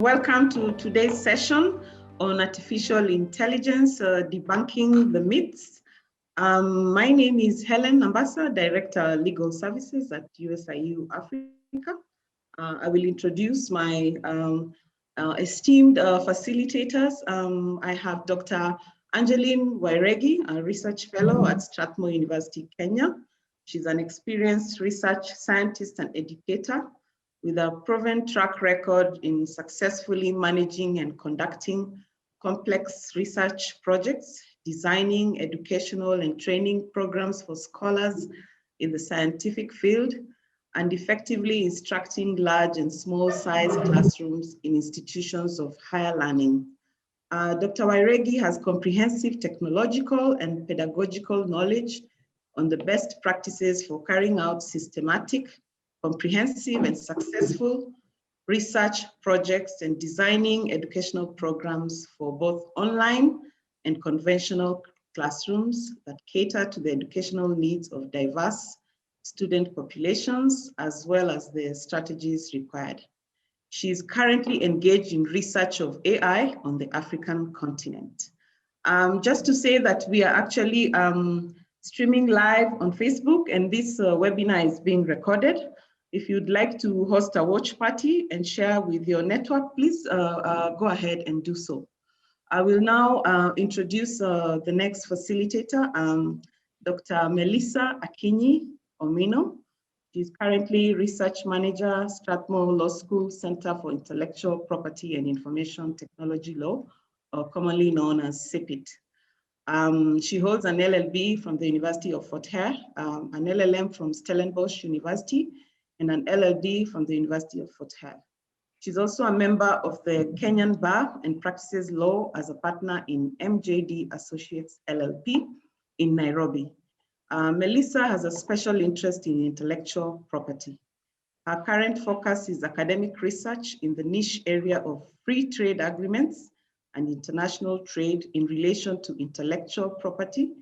welcome to today's session on artificial intelligence, debunking the myths. My name is Helen Nambasa, Director Legal Services at USIU-Africa. I will introduce my esteemed facilitators. I have Dr. Angeline Wairegi, a research fellow at Strathmore University, Kenya. She's an experienced research scientist and educator with a proven track record in successfully managing and conducting complex research projects, designing educational and training programs for scholars in the scientific field, and effectively instructing large and small size classrooms in institutions of higher learning. Dr. Wairegi has comprehensive technological and pedagogical knowledge on the best practices for carrying out systematic, comprehensive and successful research projects and designing educational programs for both online and conventional classrooms that cater to the educational needs of diverse student populations, as well as the strategies required. She is currently engaged in research of AI on the African continent. Just to say that we are actually streaming live on Facebook, and this webinar is being recorded. If you'd like to host a watch party and share with your network, please go ahead and do so. I will now introduce the next facilitator, Dr. Melissa Akini Omino. She's currently Research Manager, Strathmore Law School Center for Intellectual Property and Information Technology Law, or commonly known as CIPIT. She holds an LLB from the University of Fort Hare, an LLM from Stellenbosch University, and an LLD from the University of Fort Hare. She's also a member of the Kenyan Bar and practices law as a partner in MJD Associates LLP in Nairobi. Melissa has a special interest in intellectual property. Her current focus is academic research in the niche area of free trade agreements and international trade in relation to intellectual property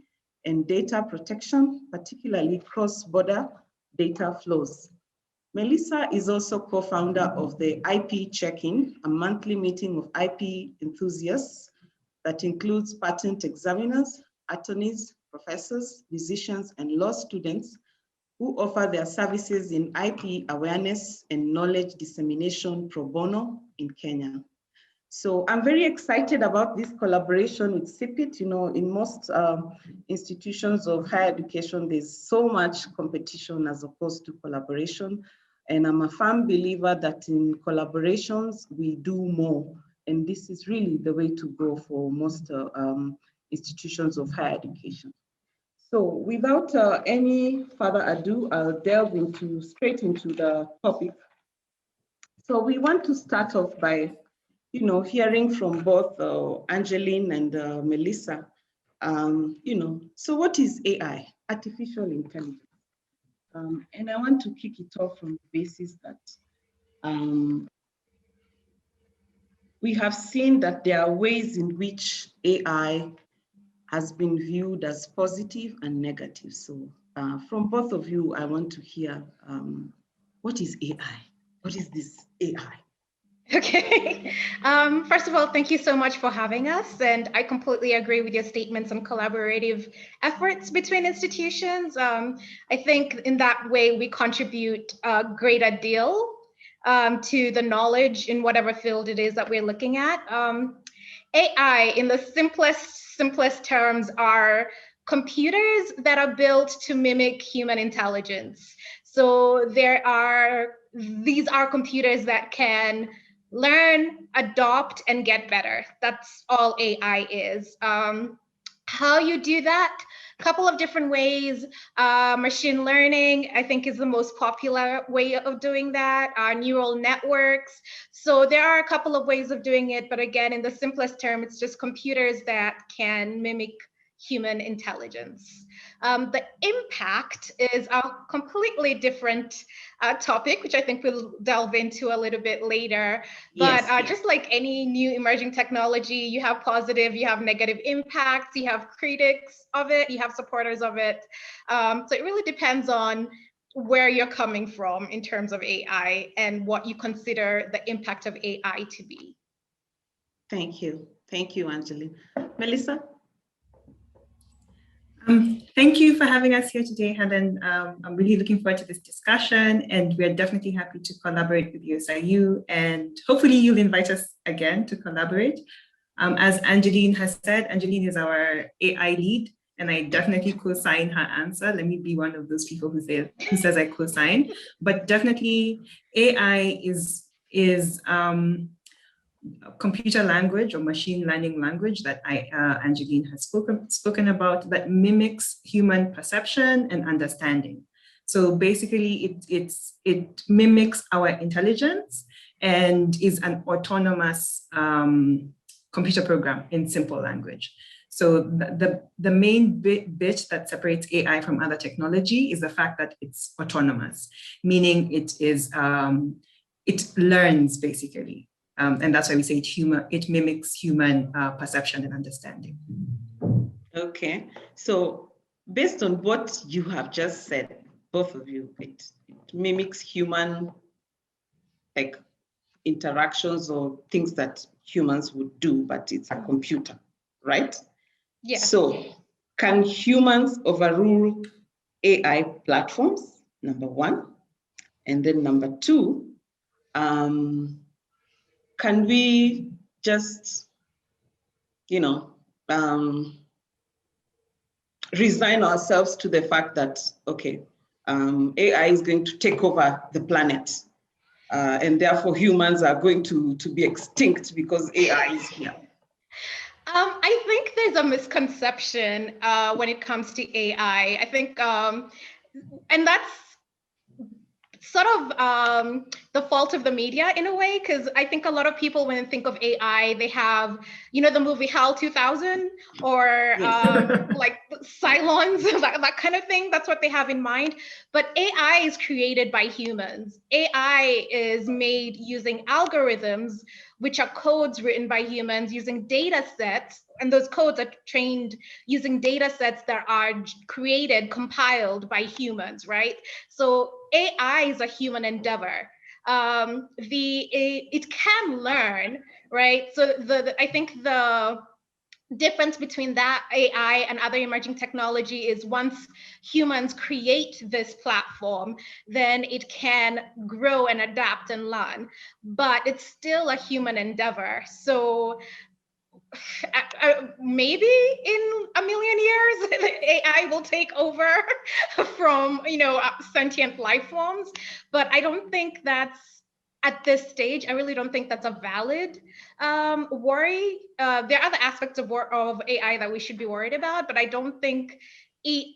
and data protection, particularly cross-border data flows. Melissa is also co-founder of the IP Check-In, a monthly meeting of IP enthusiasts that includes patent examiners, attorneys, professors, musicians, and law students who offer their services in IP awareness and knowledge dissemination pro bono in Kenya. So I'm very excited about this collaboration with CIPIT. You know, in most institutions of higher education, there's so much competition as opposed to collaboration. And I'm a firm believer that in collaborations, we do more. And this is really the way to go for most institutions of higher education. So without any further ado, I'll delve straight into the topic. So we want to start off by, hearing from both Angeline and Melissa. So what is AI, artificial intelligence? And I want to kick it off from the basis that we have seen that there are ways in which AI has been viewed as positive and negative. So from both of you, I want to hear, what is AI? What is this AI? Okay. First of all, thank you so much for having us. And I completely agree with your statements on collaborative efforts between institutions. I think in that way, we contribute a greater deal to the knowledge in whatever field it is that we're looking at. AI, in the simplest terms, are computers that are built to mimic human intelligence. So these are computers that can learn, adopt, and get better. That's all AI is. How you do that? A couple of different ways. Machine learning, I think, is the most popular way of doing that. Neural networks. So there are a couple of ways of doing it, but again, in the simplest term, it's just computers that can mimic human intelligence. The impact is a completely different topic, which I think we'll delve into a little bit later. But yes. Just like any new emerging technology, you have positive, you have negative impacts, you have critics of it, you have supporters of it. So it really depends on where you're coming from in terms of AI and what you consider the impact of AI to be. Thank you. Thank you, Angeline. Melissa? Thank you for having us here today, Helen. I'm really looking forward to this discussion, and we're definitely happy to collaborate with USIU, and hopefully you'll invite us again to collaborate. As Angeline has said, Angeline is our AI lead, and I definitely co-sign her answer. Let me be one of those people who says I co-sign, but definitely AI is computer language or machine learning language that Angeline has spoken about, that mimics human perception and understanding. So basically it mimics our intelligence and is an autonomous computer program in simple language. So the main bit that separates AI from other technology is the fact that it's autonomous, meaning it learns basically. And that's why we say it mimics human perception and understanding. Okay, so based on what you have just said, both of you, it mimics human like interactions or things that humans would do, but it's a computer, right? Yeah. So can humans overrule AI platforms, number one? And then number two, can we just, resign ourselves to the fact that, okay, AI is going to take over the planet, and therefore humans are going to be extinct because AI is here? I think there's a misconception when it comes to AI. I think, and that's sort of the fault of the media in a way, because I think a lot of people, when they think of AI, they have, the movie HAL 2000 or like Cylons, that kind of thing. That's what they have in mind. But AI is created by humans. AI is made using algorithms, which are codes written by humans using data sets. And those codes are trained using data sets that are compiled by humans, right? So AI is a human endeavor. It can learn, right? So I think the difference between that AI and other emerging technology is once humans create this platform, then it can grow and adapt and learn, but it's still a human endeavor. So maybe in a million years, AI will take over from, sentient life forms, but I don't think that's, at this stage, I really don't think that's a valid worry. There are other aspects of AI that we should be worried about, but I don't think it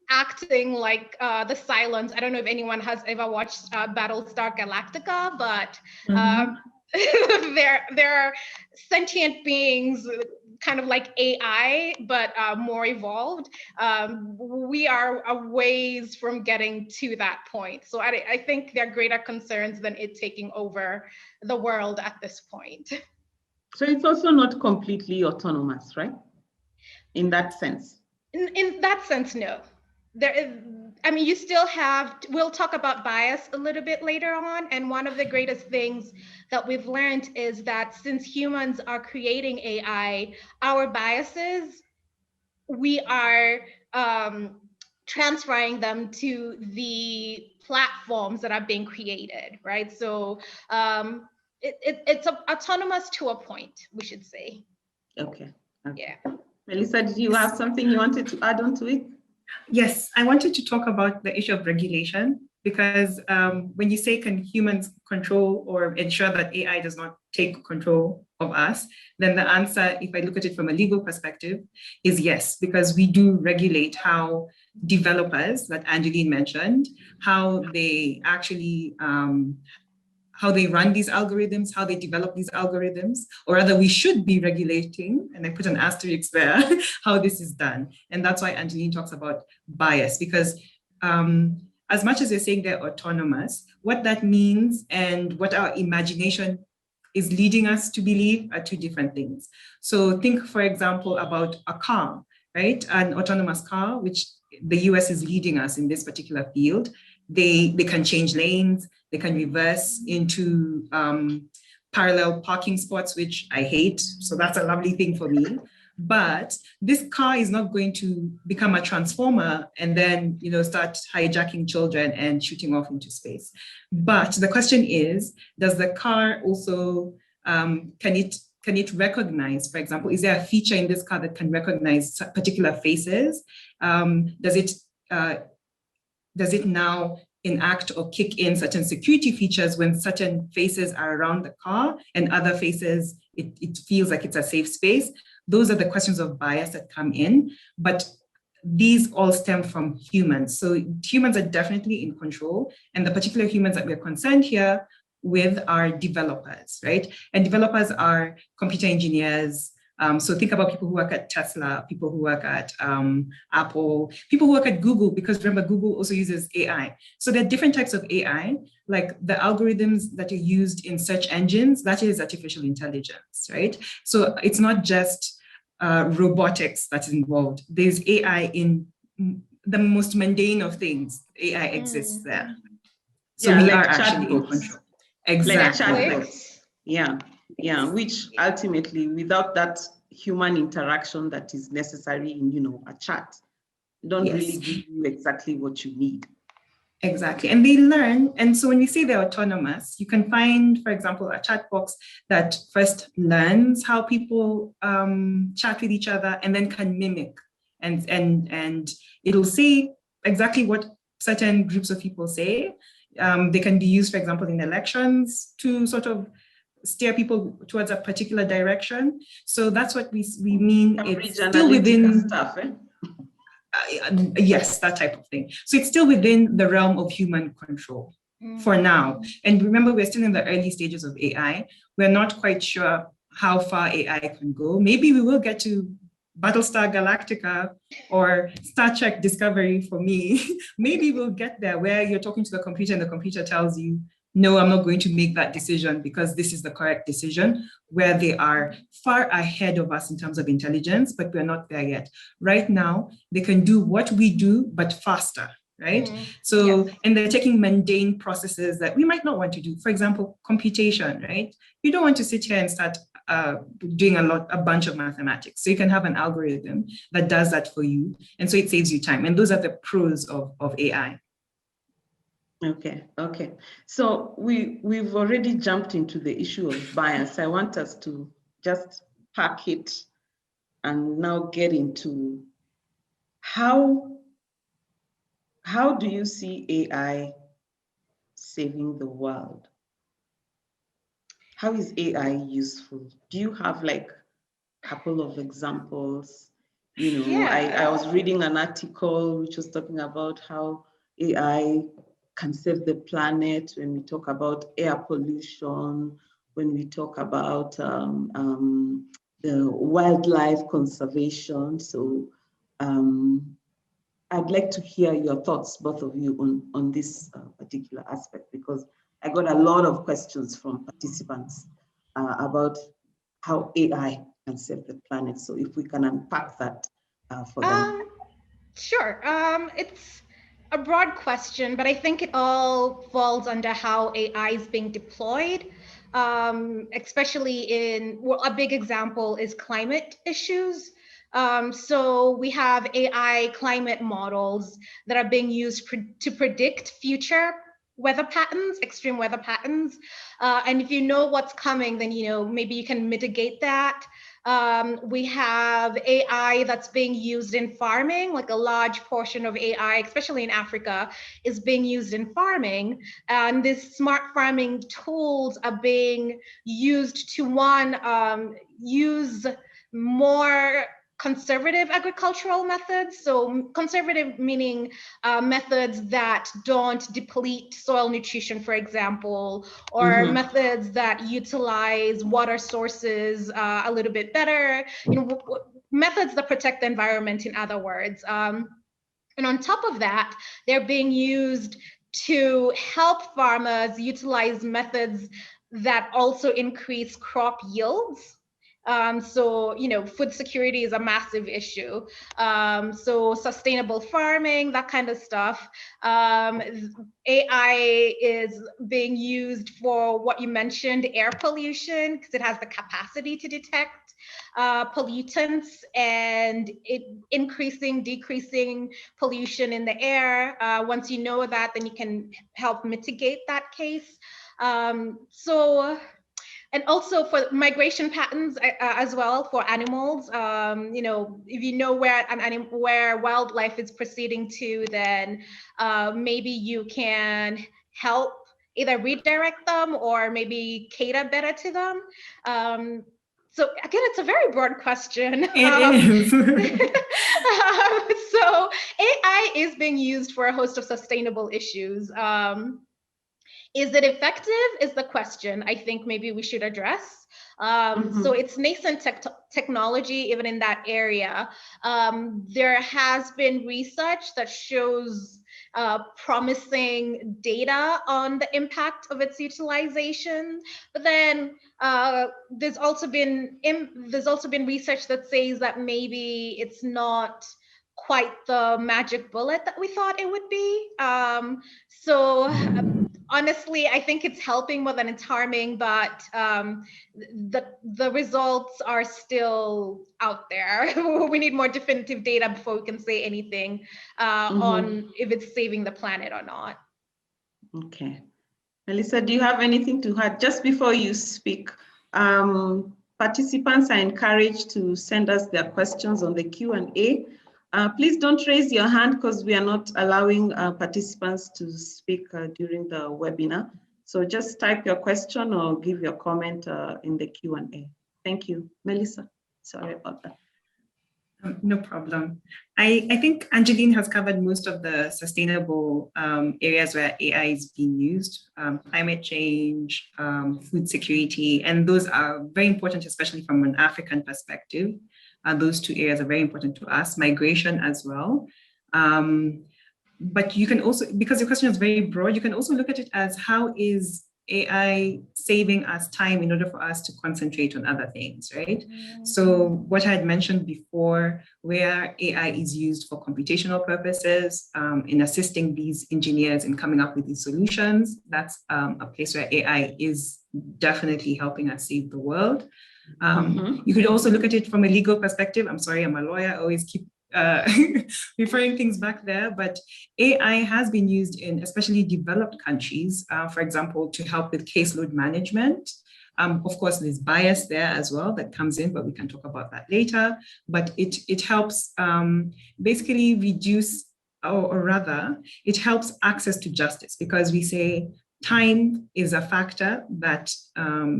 acting like the Cylons. I don't know if anyone has ever watched Battlestar Galactica, but there are sentient beings kind of like AI, but more evolved. We are a ways from getting to that point. So I think there are greater concerns than it taking over the world at this point. So it's also not completely autonomous, right? In that sense? In that sense, no. You still have, we'll talk about bias a little bit later on. And one of the greatest things that we've learned is that since humans are creating AI, our biases, we are transferring them to the platforms that are being created, right? So it's autonomous to a point, we should say. Okay. Yeah. Melissa, did you have something you wanted to add on to it? Yes, I wanted to talk about the issue of regulation, because when you say, can humans control or ensure that AI does not take control of us, then the answer, if I look at it from a legal perspective, is yes, because we do regulate how developers that Angeline mentioned, how they actually how they run these algorithms, how they develop these algorithms, or rather we should be regulating, and I put an asterisk there, how this is done. And that's why Angeline talks about bias, because as much as you're saying they're autonomous, what that means and what our imagination is leading us to believe are two different things. So think, for example, about a car, right? An autonomous car, which the US is leading us in this particular field. They can change lanes, they can reverse into parallel parking spots, which I hate. So that's a lovely thing for me. But this car is not going to become a transformer and then, start hijacking children and shooting off into space. But the question is, does the car also, can it recognize, for example, is there a feature in this car that can recognize particular faces? Does it now enact or kick in certain security features when certain faces are around the car and other faces, it feels like it's a safe space? Those are the questions of bias that come in, but these all stem from humans. So humans are definitely in control, and the particular humans that we're concerned here with are developers, right? And developers are computer engineers. So think about people who work at Tesla, people who work at Apple, people who work at Google, because remember, Google also uses AI. So there are different types of AI, like the algorithms that are used in search engines, that is artificial intelligence, right? So it's not just robotics that's involved. There's AI in the most mundane of things. AI exists there. So we are actually in control. Exactly. Like yeah, which ultimately, without that human interaction that is necessary in, a chat, don't really give you exactly what you need. Exactly, and they learn. And so when we say they're autonomous, you can find, for example, a chat box that first learns how people chat with each other and then can mimic, and it'll say exactly what certain groups of people say. They can be used, for example, in elections to sort of steer people towards a particular direction. So that's what we mean. It's still within stuff, eh? Yes, that type of thing. So it's still within the realm of human control for now. And remember, we're still in the early stages of AI. We're not quite sure how far AI can go. Maybe we will get to Battlestar Galactica or Star Trek Discovery for me. Maybe we'll get there where you're talking to the computer and the computer tells you, no, I'm not going to make that decision because this is the correct decision, where they are far ahead of us in terms of intelligence, but we're not there yet. Right now, they can do what we do, but faster, right? And they're taking mundane processes that we might not want to do. For example, computation, right? You don't want to sit here and start doing a bunch of mathematics. So you can have an algorithm that does that for you. And so it saves you time. And those are the pros of AI. Okay. So we've already jumped into the issue of bias. I want us to just pack it and now get into how do you see AI saving the world? How is AI useful? Do you have like a couple of examples? I was reading an article which was talking about how AI can save the planet when we talk about air pollution, when we talk about the wildlife conservation. So I'd like to hear your thoughts, both of you, on this particular aspect, because I got a lot of questions from participants about how AI can save the planet. So if we can unpack that for them. Sure. It's a broad question, but I think it all falls under how AI is being deployed, especially a big example is climate issues. So we have AI climate models that are being used to predict future weather patterns, extreme weather patterns. And if you know what's coming, then maybe you can mitigate that. We have AI that's being used in farming, like a large portion of AI, especially in Africa, is being used in farming. And these smart farming tools are being used to, use more conservative agricultural methods. So conservative meaning methods that don't deplete soil nutrition, for example, or methods that utilize water sources a little bit better, methods that protect the environment, in other words. And on top of that, they're being used to help farmers utilize methods that also increase crop yields. So, food security is a massive issue. So sustainable farming, that kind of stuff. AI is being used for what you mentioned, air pollution, because it has the capacity to detect pollutants and decreasing pollution in the air. Once you know that, then you can help mitigate that case. And also for migration patterns as well for animals. If you know where wildlife is proceeding to, then maybe you can help either redirect them or maybe cater better to them. So again, it's a very broad question. It is. So AI is being used for a host of sustainable issues. Is it effective is the question I think maybe we should address. So it's nascent technology even in that area. There has been research that shows promising data on the impact of its utilization, but then there's also been research that says that maybe it's not quite the magic bullet that we thought it would be. Honestly, I think it's helping more than it's harming, but the results are still out there. We need more definitive data before we can say anything on if it's saving the planet or not. Okay. Melissa, do you have anything to add? Just before you speak, participants are encouraged to send us their questions on the Q&A. Please don't raise your hand because we are not allowing participants to speak during the webinar. So just type your question or give your comment in the Q&A. Thank you. Melissa, sorry about that. No problem. I think Angeline has covered most of the sustainable areas where AI is being used, climate change, food security, and those are very important, especially from an African perspective. Those two areas are very important to us, migration as well. But you can also, because your question is very broad, you can also look at it as how is AI saving us time in order for us to concentrate on other things, right? So what I had mentioned before, where AI is used for computational purposes, in assisting these engineers in coming up with these solutions, that's a place where AI is definitely helping us save the world. You could also look at it from a legal perspective. I'm sorry, I'm a lawyer, I always keep referring things back there, but AI has been used in especially developed countries, for example, to help with caseload management. Of course, there's bias there as well that comes in, but we can talk about that later. But it helps basically reduce, or rather, it helps access to justice, because we say time is a factor that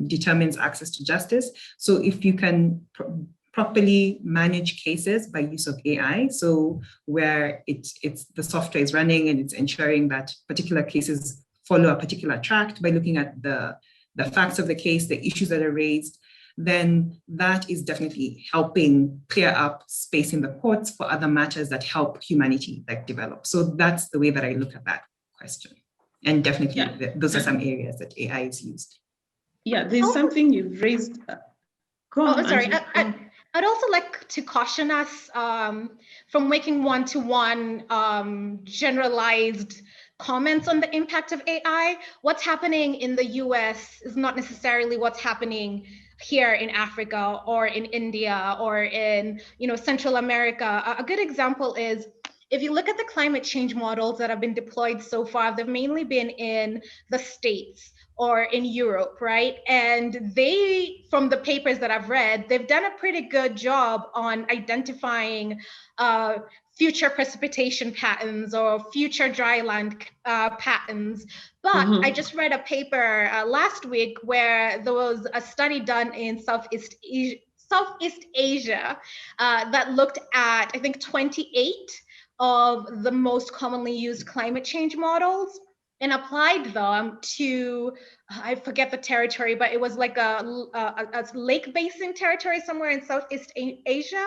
determines access to justice. So if you can properly manage cases by use of AI, so where the software is running and it's ensuring that particular cases follow a particular track by looking at the facts of the case, the issues that are raised, then that is definitely helping clear up space in the courts for other matters that help humanity develop. So that's the way that I look at that question. And definitely those are some areas that AI is used. Yeah, there's something you've raised. Go on, sorry. I'd also like to caution us from making one-to-one generalized comments on the impact of AI. What's happening in the US is not necessarily what's happening here in Africa or in India or in Central America. A good example is, if you look at the climate change models that have been deployed so far, they've mainly been in the States or in Europe, right? And they, from the papers that I've read, they've done a pretty good job on identifying future precipitation patterns or future dryland patterns. But I just read a paper last week where there was a study done in Southeast Asia that looked at, I think, 28 of the most commonly used climate change models. and applied them to, I forget the territory, but it was like a lake basin territory somewhere in Southeast Asia.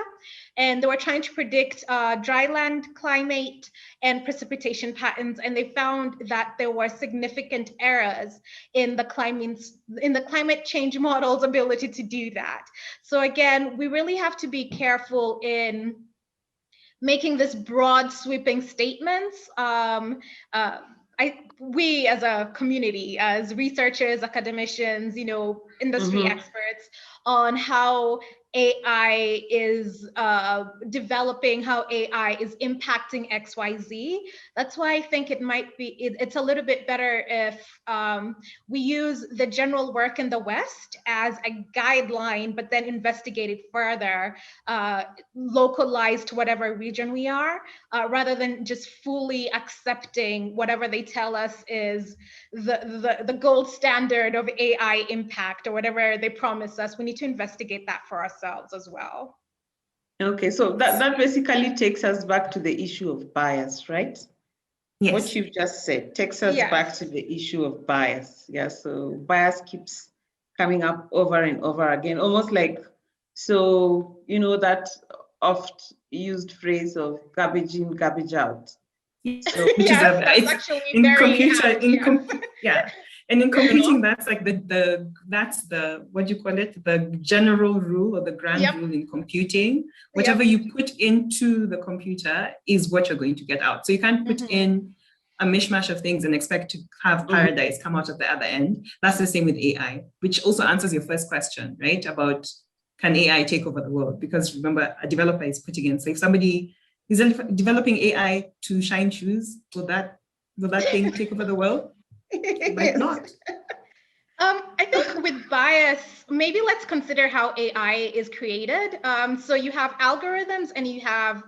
And they were trying to predict dryland climate and precipitation patterns. And they found that there were significant errors in the climate change model's ability to do that. So again, we really have to be careful in making this broad sweeping statements. We as a community, as researchers, academicians, industry experts on how AI is developing, how AI is impacting XYZ. That's why I think it's a little bit better if we use the general work in the West as a guideline, but then investigate it further, localized to whatever region we are, rather than just fully accepting whatever they tell us is the gold standard of AI impact or whatever they promise us. We need to investigate that for ourselves as well. Okay, so that basically takes us back to the issue of bias, right? Yes. What you've just said takes us back to the issue of bias. Yeah, so bias keeps coming up over and over again, almost like, so, that oft used phrase of garbage in, garbage out. So, which is in computer, and in computing, that's like that's the what do you call it? The general rule or the grand rule in computing. Whatever you put into the computer is what you're going to get out. So you can't put in a mishmash of things and expect to have paradise come out at the other end. That's the same with AI, which also answers your first question, right? About can AI take over the world? Because remember, a developer is putting in. So if somebody is developing AI to shine shoes, will that thing take over the world? It might not. I think with bias, maybe let's consider how AI is created. So you have algorithms and you have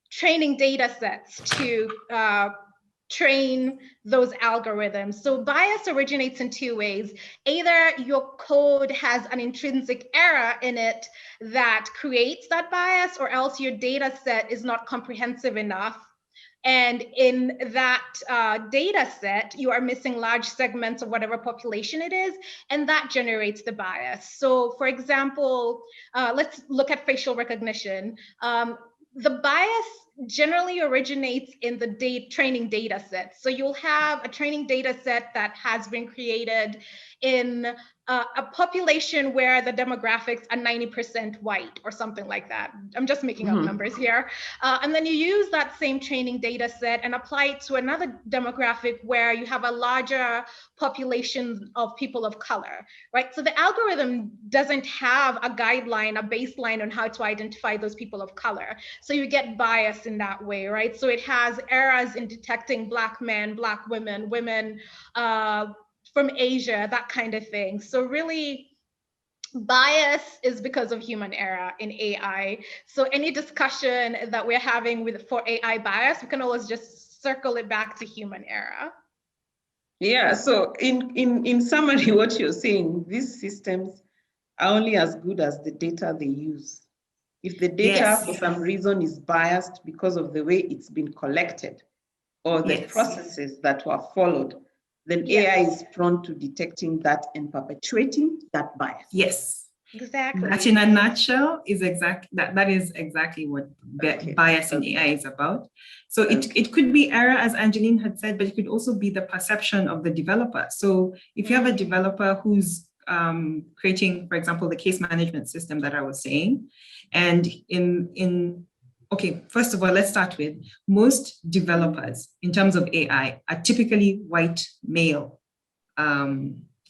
training data sets to train those algorithms. So bias originates in two ways. Either your code has an intrinsic error in it that creates that bias, or else your data set is not comprehensive enough. And in that data set, you are missing large segments of whatever population it is, and that generates the bias. So for example, let's look at facial recognition. The bias generally originates in the training data set. So you'll have a training data set that has been created in a population where the demographics are 90% white or something like that. I'm just making up numbers here. And then you use that same training data set and apply it to another demographic where you have a larger population of people of color, right? So the algorithm doesn't have a guideline, a baseline on how to identify those people of color. So you get bias in that way, right? So it has errors in detecting Black men, Black women, women from Asia, that kind of thing. So really, bias is because of human error in AI. So any discussion that we're having for AI bias, we can always just circle it back to human error. Yeah, so in summary, what you're saying, these systems are only as good as the data they use. If the data for some reason is biased because of the way it's been collected or the processes that were followed, then AI is prone to detecting that and perpetuating that bias. Yes, exactly. That in a nutshell is that is exactly what bias in AI is about. So it could be error, as Angeline had said, but it could also be the perception of the developer. So if you have a developer who's creating, for example, the case management system that I was saying, and okay, first of all, let's start with most developers in terms of AI are typically white male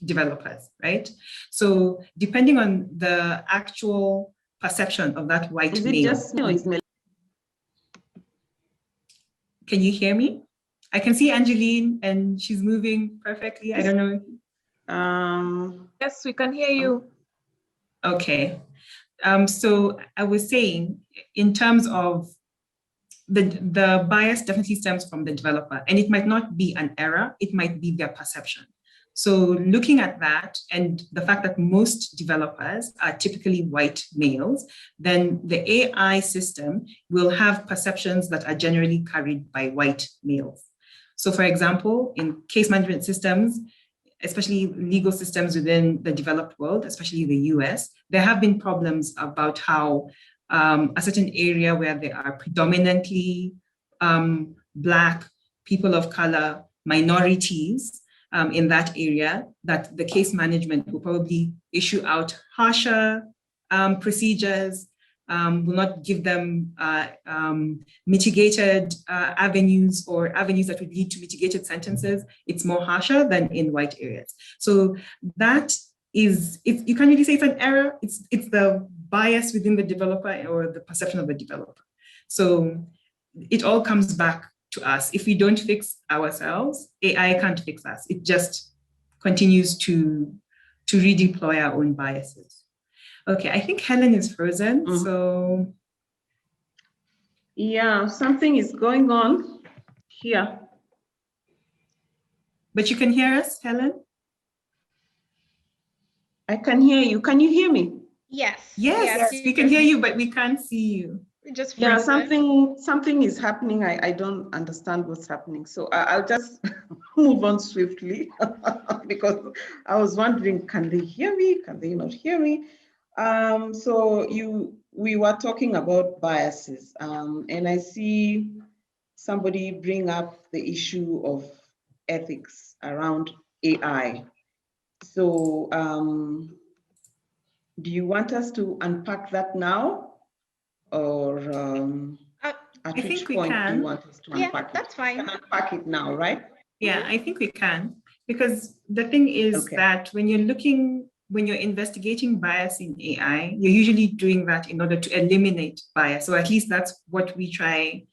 developers, right? So depending on the actual perception of that white male. Can you hear me? I can see Angeline and she's moving perfectly. I don't know. Yes, we can hear you. Okay. So I was saying, in terms of the bias definitely stems from the developer, and it might not be an error, it might be their perception. So looking at that and the fact that most developers are typically white males, then the AI system will have perceptions that are generally carried by white males. So for example, in case management systems, especially legal systems within the developed world, especially the US, there have been problems about how a certain area where there are predominantly Black, people of color, minorities in that area, that the case management will probably issue out harsher procedures, will not give them mitigated avenues or avenues that would lead to mitigated sentences. It's more harsher than in white areas. So that is, you can't really say it's an error. It's the bias within the developer or the perception of the developer. So it all comes back to us. If we don't fix ourselves, AI can't fix us. It just continues to redeploy our own biases. Okay, I think Helen is frozen, so. Yeah, something is going on here. But you can hear us, Helen? I can hear you. Can you hear me? Yes. Yes, we can hear you, but we can't see you. Just yeah, something is happening. I don't understand what's happening. So I'll just move on swiftly because I was wondering, can they hear me? Can they not hear me? So we were talking about biases, and I see somebody bring up the issue of ethics around AI. So do you want us to unpack that now? Or at which point do you want us to unpack it? That's fine. We can unpack it now, right? Yeah, I think we can. Because the thing is that when you're investigating bias in AI, you're usually doing that in order to eliminate bias. So at least that's what we try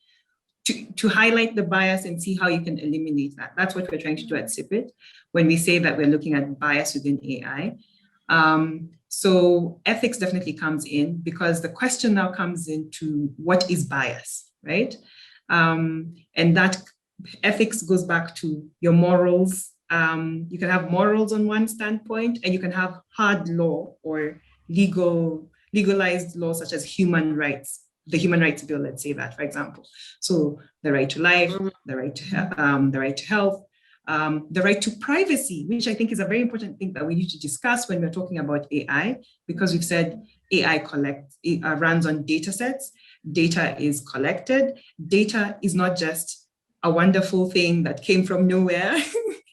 to highlight the bias and see how you can eliminate that. That's what we're trying to do at CIPIT when we say that we're looking at bias within AI. So ethics definitely comes in because the question now comes into what is bias, right? And that ethics goes back to your morals. You can have morals on one standpoint, and you can have hard law or legalized law such as human rights. The Human Rights Bill, let's say that, for example. So the right to life, the right to health, the right to privacy, which I think is a very important thing that we need to discuss when we're talking about AI, because we've said AI runs on data sets. Data is collected. Data is not just a wonderful thing that came from nowhere.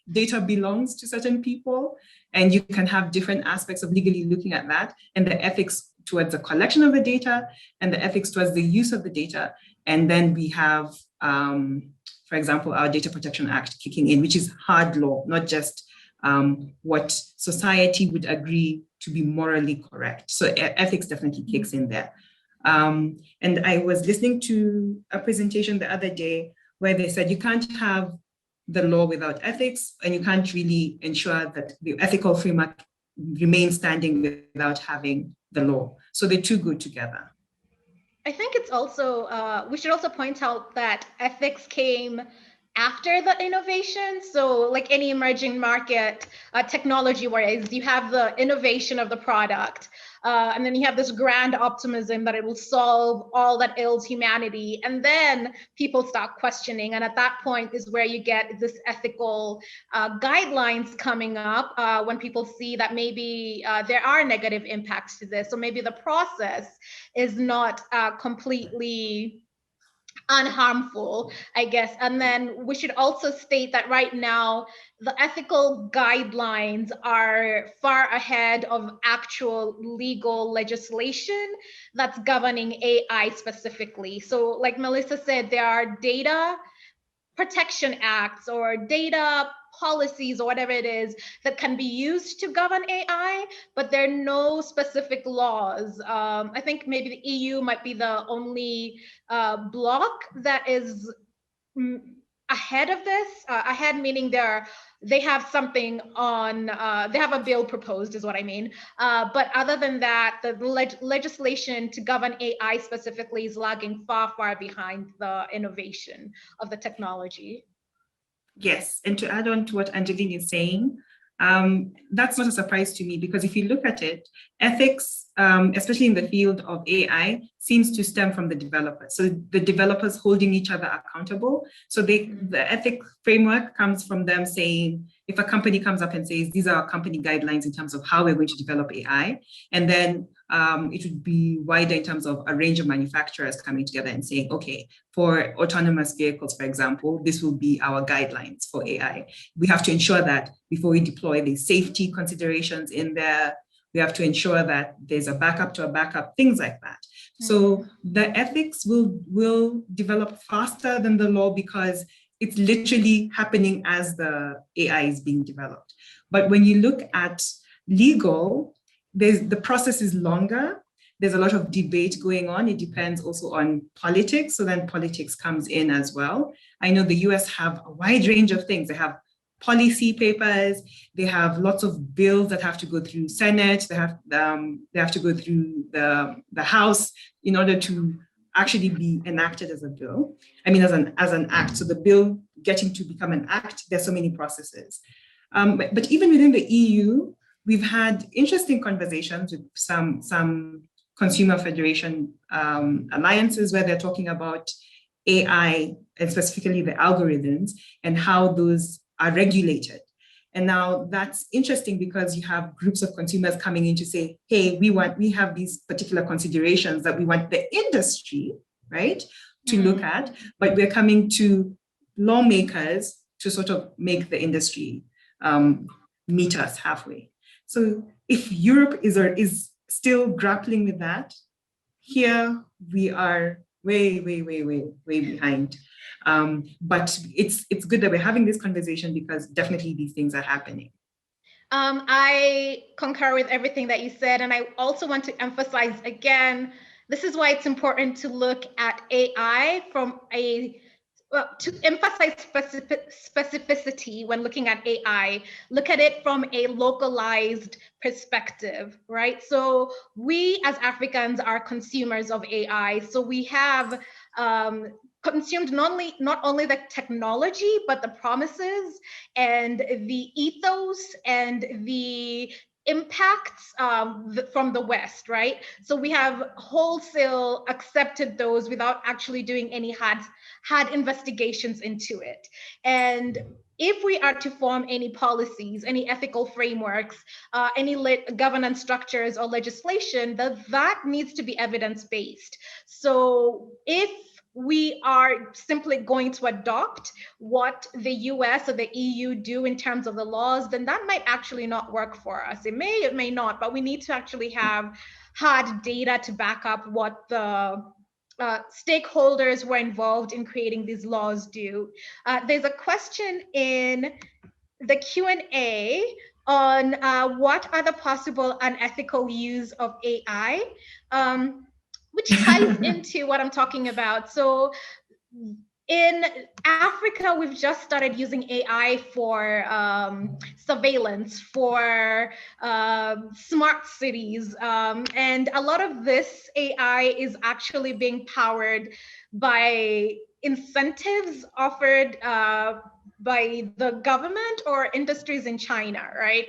Data belongs to certain people, and you can have different aspects of legally looking at that, and the ethics towards the collection of the data and the ethics towards the use of the data. And then we have, for example, our Data Protection Act kicking in, which is hard law, not just what society would agree to be morally correct. So ethics definitely kicks in there. And I was listening to a presentation the other day where they said you can't have the law without ethics, and you can't really ensure that the ethical framework remains standing without having the law. So the two go together. I think it's also, we should also point out that ethics came after the innovation. So like any emerging market technology, whereas you have the innovation of the product, and then you have this grand optimism that it will solve all that ails humanity. And then people start questioning. And at that point is where you get this ethical guidelines coming up when people see that maybe there are negative impacts to this. So maybe the process is not completely unharmful, I guess. And then we should also state that right now, the ethical guidelines are far ahead of actual legal legislation that's governing AI specifically. So like Melissa said, there are data protection acts or data policies or whatever it is that can be used to govern AI, but there are no specific laws. I think maybe the EU might be the only bloc that is ahead of this. Ahead meaning they have something on, they have a bill proposed is what I mean. But other than that, the legislation to govern AI specifically is lagging far, far behind the innovation of the technology. Yes, and to add on to what Angeline is saying, That's not a surprise to me, because if you look at it, ethics, especially in the field of AI, seems to stem from the developers. So the developers holding each other accountable. So the ethic framework comes from them saying, if a company comes up and says, these are our company guidelines in terms of how we're going to develop AI, and then it would be wider in terms of a range of manufacturers coming together and saying, okay, for autonomous vehicles, for example, this will be our guidelines for AI. We have to ensure that before we deploy, there's safety considerations in there. We have to ensure that there's a backup to a backup, things like that. So the ethics will develop faster than the law, because it's literally happening as the AI is being developed. But when you look at legal, the process is longer. There's a lot of debate going on. It depends also on politics. So then politics comes in as well. I know the US have a wide range of things. They have policy papers. They have lots of bills that have to go through Senate. They have to go through the House in order to actually be enacted as a bill. I mean, as an act. So the bill getting to become an act, there's so many processes. But even within the EU, we've had interesting conversations with some consumer federation alliances where they're talking about AI, and specifically the algorithms, and how those are regulated. And now that's interesting, because you have groups of consumers coming in to say, hey, we have these particular considerations that we want the industry, right, to look at, but we're coming to lawmakers to sort of make the industry meet us halfway. So if Europe is still grappling with that, here we are way behind. But it's good that we're having this conversation, because definitely these things are happening. I concur with everything that you said. And I also want to emphasize again, this is why it's important to look at AI from to emphasize specificity when looking at AI, look at it from a localized perspective, right? So we as Africans are consumers of AI. So we have consumed not only the technology, but the promises and the ethos and the impacts from the West, right? So we have wholesale accepted those without actually doing any hard investigations into it. And if we are to form any policies, any ethical frameworks, any governance structures or legislation, that needs to be evidence-based. So if we are simply going to adopt what the US or the EU do in terms of the laws, then that might actually not work for us. It may not, but we need to actually have hard data to back up what the stakeholders who are involved in creating these laws do. There's a question in the Q&A on what are the possible unethical use of AI, which ties into what I'm talking about. So in Africa, we've just started using AI for surveillance, for smart cities. And a lot of this AI is actually being powered by incentives offered by the government or industries in China, right?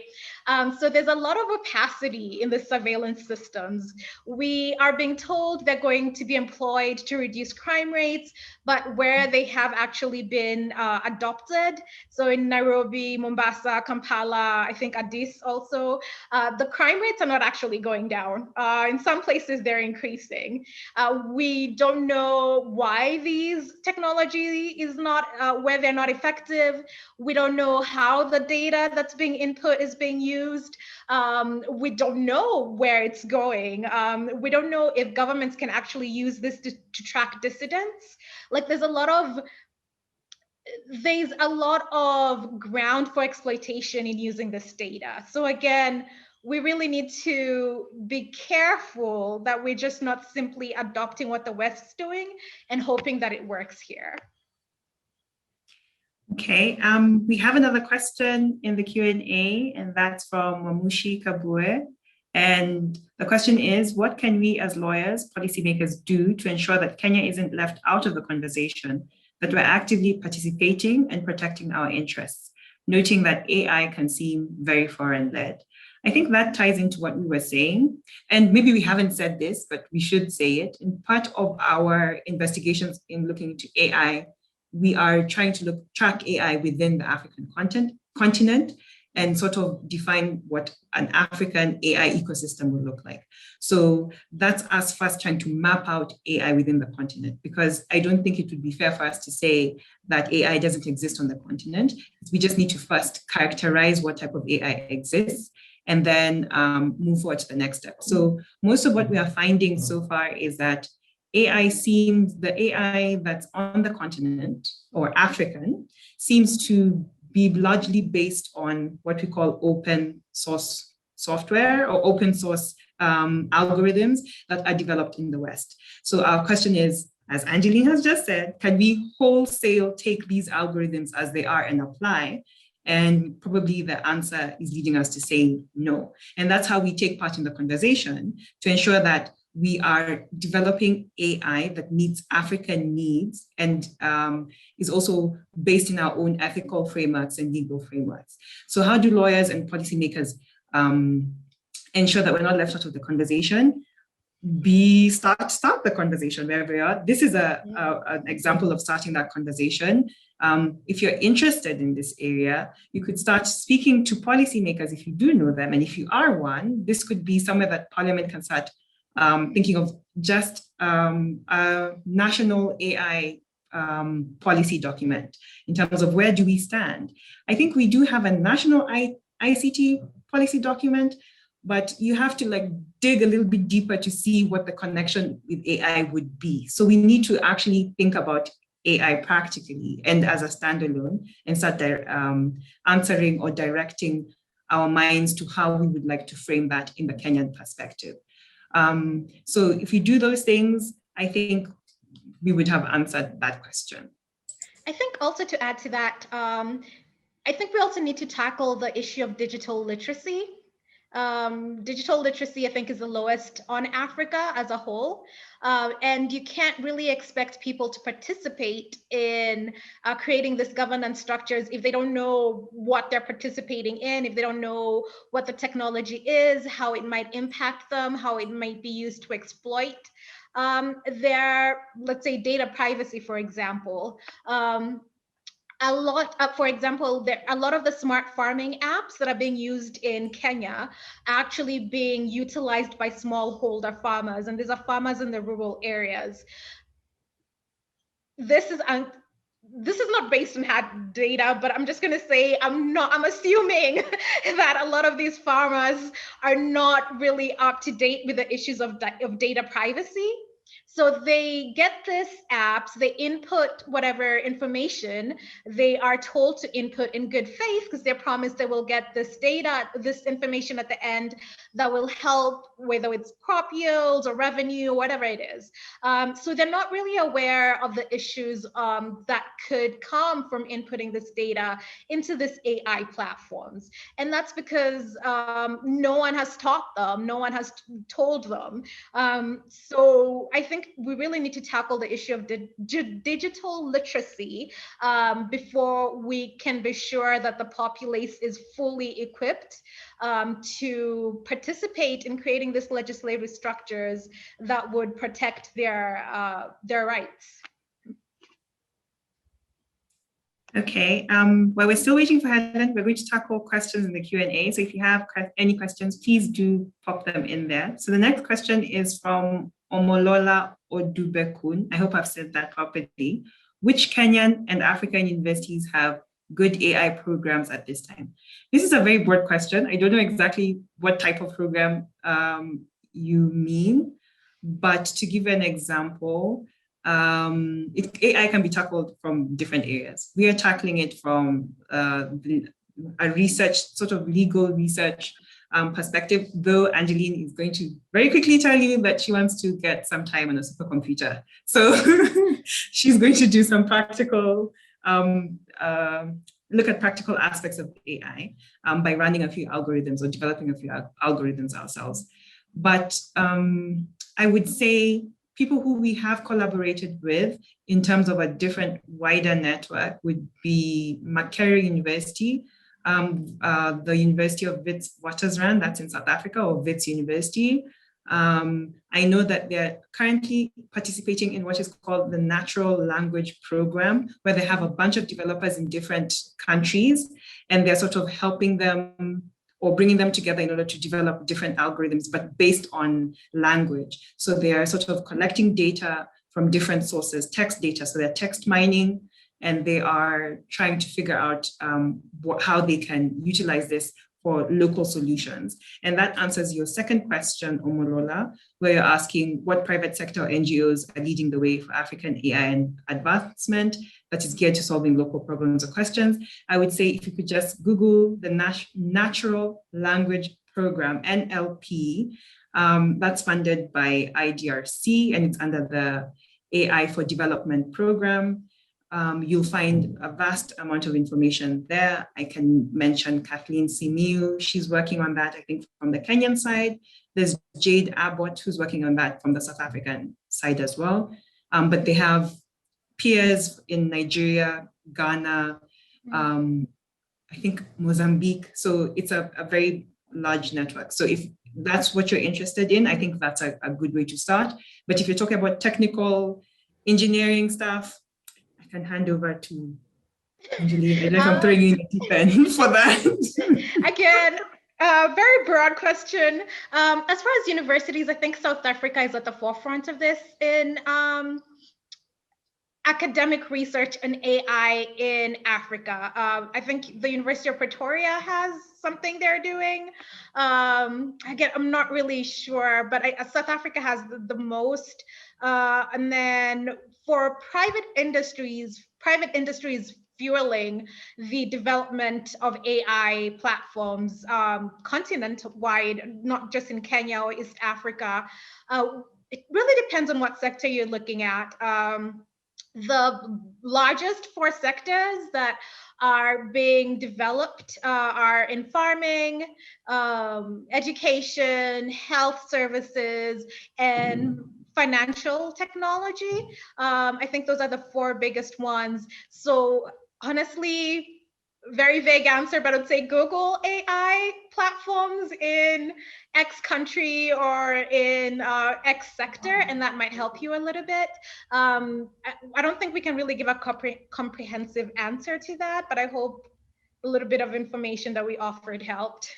So there's a lot of opacity in the surveillance systems. We are being told they're going to be employed to reduce crime rates, but where they have actually been adopted, so in Nairobi, Mombasa, Kampala, I think Addis also, the crime rates are not actually going down. In some places they're increasing. We don't know why these technology is not, where they're not effective. We don't know how the data that's being input is being used. We don't know where it's going. We don't know if governments can actually use this to track dissidents. Like there's a lot of ground for exploitation in using this data. So again, we really need to be careful that we're just not simply adopting what the West's doing and hoping that it works here. Okay, we have another question in the Q&A, and that's from Wamushi Kabue. And the question is, what can we as lawyers, policymakers do to ensure that Kenya isn't left out of the conversation, that we're actively participating and protecting our interests? noting that AI can seem very foreign-led. I think that ties into what we were saying, and maybe we haven't said this, but we should say it. In part of our investigations in looking into AI, we are trying to track AI within the African continent and sort of define what an African AI ecosystem would look like. So that's us first trying to map out AI within the continent, because I don't think it would be fair for us to say that AI doesn't exist on the continent. We just need to first characterize what type of AI exists and then move forward to the next step. So most of what we are finding so far is that the AI that's on the continent or African seems to be largely based on what we call open source software or open source algorithms that are developed in the West. So our question is, as Angeline has just said, can we wholesale take these algorithms as they are and apply? And probably the answer is leading us to say no. And that's how we take part in the conversation to ensure that we are developing AI that meets African needs and is also based in our own ethical frameworks and legal frameworks. So how do lawyers and policymakers ensure that we're not left out of the conversation? Start the conversation wherever we are. This is an example of starting that conversation. If you're interested in this area, you could start speaking to policymakers if you do know them. And if you are one, this could be somewhere that Parliament can start thinking of just a national AI policy document in terms of where do we stand. I think we do have a national ICT policy document, but you have to dig a little bit deeper to see what the connection with AI would be. So we need to actually think about AI practically and as a standalone and start answering or directing our minds to how we would like to frame that in the Kenyan perspective. So if you do those things, I think we would have answered that question. I think also to add to that, I think we also need to tackle the issue of digital literacy. Digital literacy, I think, is the lowest on Africa as a whole. And you can't really expect people to participate in creating this governance structures if they don't know what they're participating in, if they don't know what the technology is, how it might impact them, how it might be used to exploit their, let's say, data privacy, for example. For example, a lot of the smart farming apps that are being used in Kenya are actually being utilized by smallholder farmers, and these are farmers in the rural areas. This is not based on hard data, but I'm just going to say I'm assuming that a lot of these farmers are not really up to date with the issues of data privacy. So they get these apps, they input whatever information they are told to input in good faith because they're promised they will get this data, this information at the end that will help, whether it's crop yields or revenue, whatever it is. So they're not really aware of the issues that could come from inputting this data into this AI platforms. And that's because no one has taught them, no one has told them. So I think we really need to tackle the issue of digital literacy before we can be sure that the populace is fully equipped to participate in creating these legislative structures that would protect their rights. Okay, while we're still waiting for Helen, we're going to tackle questions in the Q&A. So if you have any questions, please do pop them in there. So the next question is from Omolola Odubekun. I hope I've said that properly. Which Kenyan and African universities have good AI programs at this time? This is a very broad question. I don't know exactly what type of program you mean, but to give an example, AI can be tackled from different areas. We are tackling it from a research, sort of legal research perspective, though Angeline is going to very quickly tell you that she wants to get some time on a supercomputer. So she's going to do some practical, look at practical aspects of AI by running a few algorithms or developing a few algorithms ourselves. But I would say people who we have collaborated with in terms of a different wider network would be Makerere University, the University of Witwatersrand, that's in South Africa, or Wits University. I know that they're currently participating in what is called the Natural Language Program, where they have a bunch of developers in different countries, and they're sort of helping them or bringing them together in order to develop different algorithms, but based on language. So they are sort of collecting data from different sources, text data. So they're text mining, and they are trying to figure out how they can utilize this for local solutions. And that answers your second question, Omolola, where you're asking what private sector NGOs are leading the way for African AI and advancement that is geared to solving local problems or questions. I would say if you could just Google the Natural Language Program, NLP, that's funded by IDRC, and it's under the AI for Development Program. You'll find a vast amount of information there. I can mention Kathleen Simiu, she's working on that, I think, from the Kenyan side. There's Jade Abbott, who's working on that from the South African side as well. But they have peers in Nigeria, Ghana, I think Mozambique. So it's a very large network. So if that's what you're interested in, I think that's a good way to start. But if you're talking about technical engineering stuff, I can hand over to Angeline. I don't know if I'm throwing you in the deep end for that. Again, very broad question. As far as universities, I think South Africa is at the forefront of this in academic research and AI in Africa. I think the University of Pretoria has something they're doing. Again, I'm not really sure, but South Africa has the most. And then for private industries fueling the development of AI platforms continent-wide, not just in Kenya or East Africa. It really depends on what sector you're looking at. The largest 4 sectors that are being developed are in farming, education, health services, and financial technology. I think those are the 4 biggest ones. So honestly, very vague answer, but I would say Google AI platforms in X country or in X sector, and that might help you a little bit. I don't think we can really give a comprehensive answer to that, but I hope a little bit of information that we offered helped.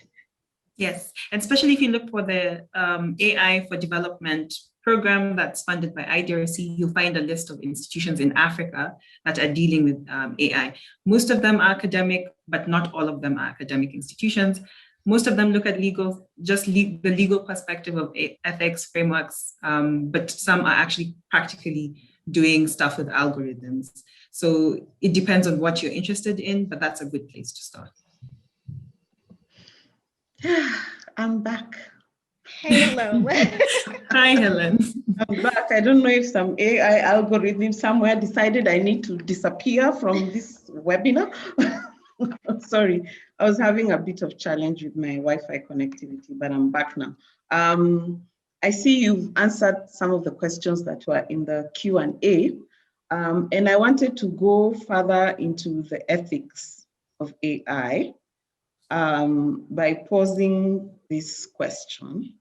Yes, and especially if you look for the AI for Development program that's funded by IDRC, you'll find a list of institutions in Africa that are dealing with AI. Most of them are academic, but not all of them are academic institutions. Most of them look at the legal perspective of ethics frameworks, but some are actually practically doing stuff with algorithms. So it depends on what you're interested in, but that's a good place to start. I'm back. Hello. Hi, Helen. I'm back. I don't know if some AI algorithm somewhere decided I need to disappear from this webinar. Sorry, I was having a bit of challenge with my Wi-Fi connectivity, but I'm back now. I see you've answered some of the questions that were in the Q&A, and I wanted to go further into the ethics of AI by posing this question.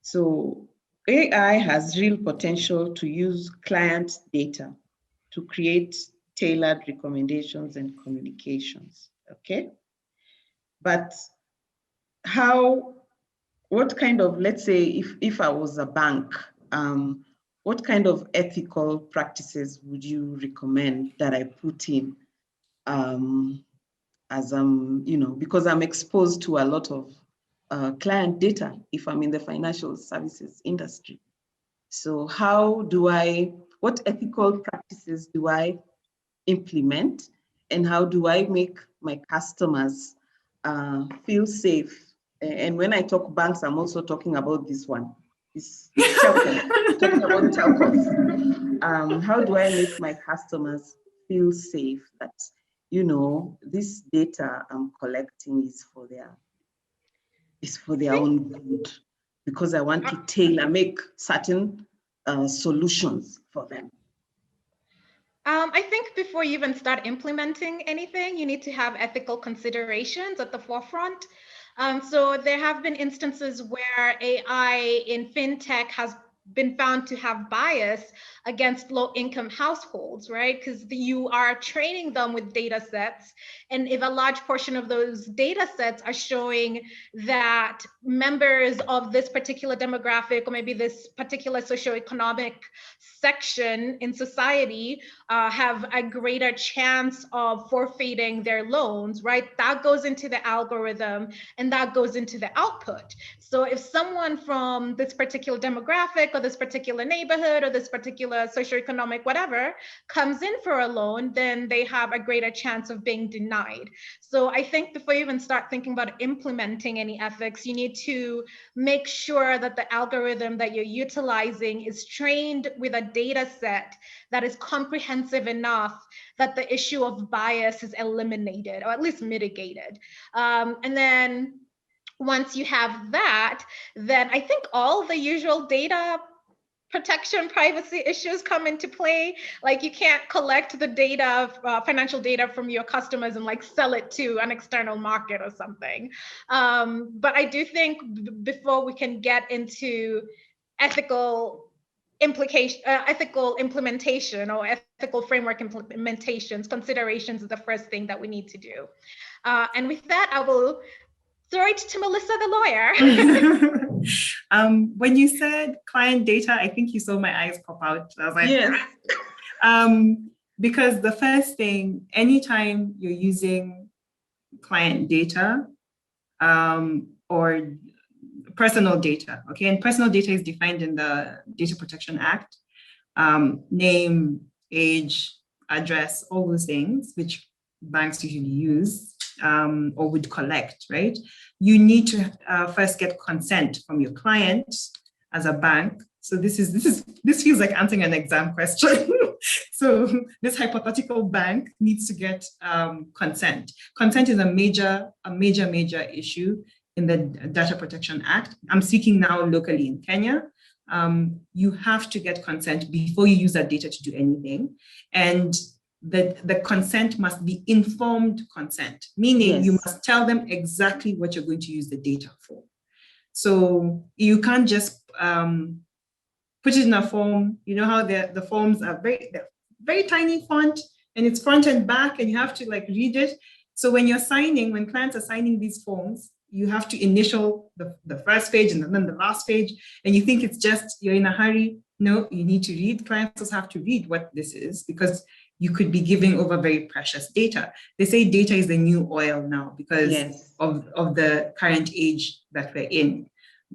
So AI has real potential to use client data to create tailored recommendations and communications, okay? But what kind of, let's say if I was a bank, what kind of ethical practices would you recommend that I put in as because I'm exposed to a lot of client data if I'm in the financial services industry. So what ethical practices do I implement, and how do I make my customers feel safe? And when I talk banks, I'm also talking about this one. It's telcos, talking about telcos. How do I make my customers feel safe that, this data I'm collecting is for their own good, because I want to make certain solutions for them? I think before you even start implementing anything, you need to have ethical considerations at the forefront. So there have been instances where AI in fintech has been found to have bias against low-income households, right? Because you are training them with data sets. And if a large portion of those data sets are showing that members of this particular demographic or maybe this particular socioeconomic section in society have a greater chance of forfeiting their loans, right? That goes into the algorithm and that goes into the output. So if someone from this particular demographic or this particular neighborhood or this particular socioeconomic whatever comes in for a loan, then they have a greater chance of being denied. So I think before you even start thinking about implementing any ethics, you need to make sure that the algorithm that you're utilizing is trained with a data set that is comprehensive enough that the issue of bias is eliminated or at least mitigated. And then once you have that, then I think all the usual data protection privacy issues come into play. Like you can't collect the data, financial data from your customers and like sell it to an external market or something. But I do think before we can get into ethical implementation or ethical framework implementations, considerations is the first thing that we need to do. And with that, I will throw it to Melissa, the lawyer. When you said client data, I think you saw my eyes pop out. I was like, yes. Because the first thing, anytime you're using client data or personal data, okay, and personal data is defined in the Data Protection Act, name, age, address, all those things, which banks usually use or would collect, right? You need to first get consent from your client as a bank. So this feels like answering an exam question. So this hypothetical bank needs to get consent. Consent is a major issue in the Data Protection Act. I'm speaking now locally in Kenya. You have to get consent before you use that data to do anything. And the consent must be informed consent, meaning yes, you must tell them exactly what you're going to use the data for. So you can't just put it in a form. You know how the forms are very tiny font and it's front and back and you have to like read it. So when you're signing, when clients are signing these forms, you have to initial the first page and then the last page, and you think it's just you're in a hurry. No, you need to read. Clients also have to read what this is because you could be giving over very precious data. They say data is the new oil now because yes, of the current age that we're in.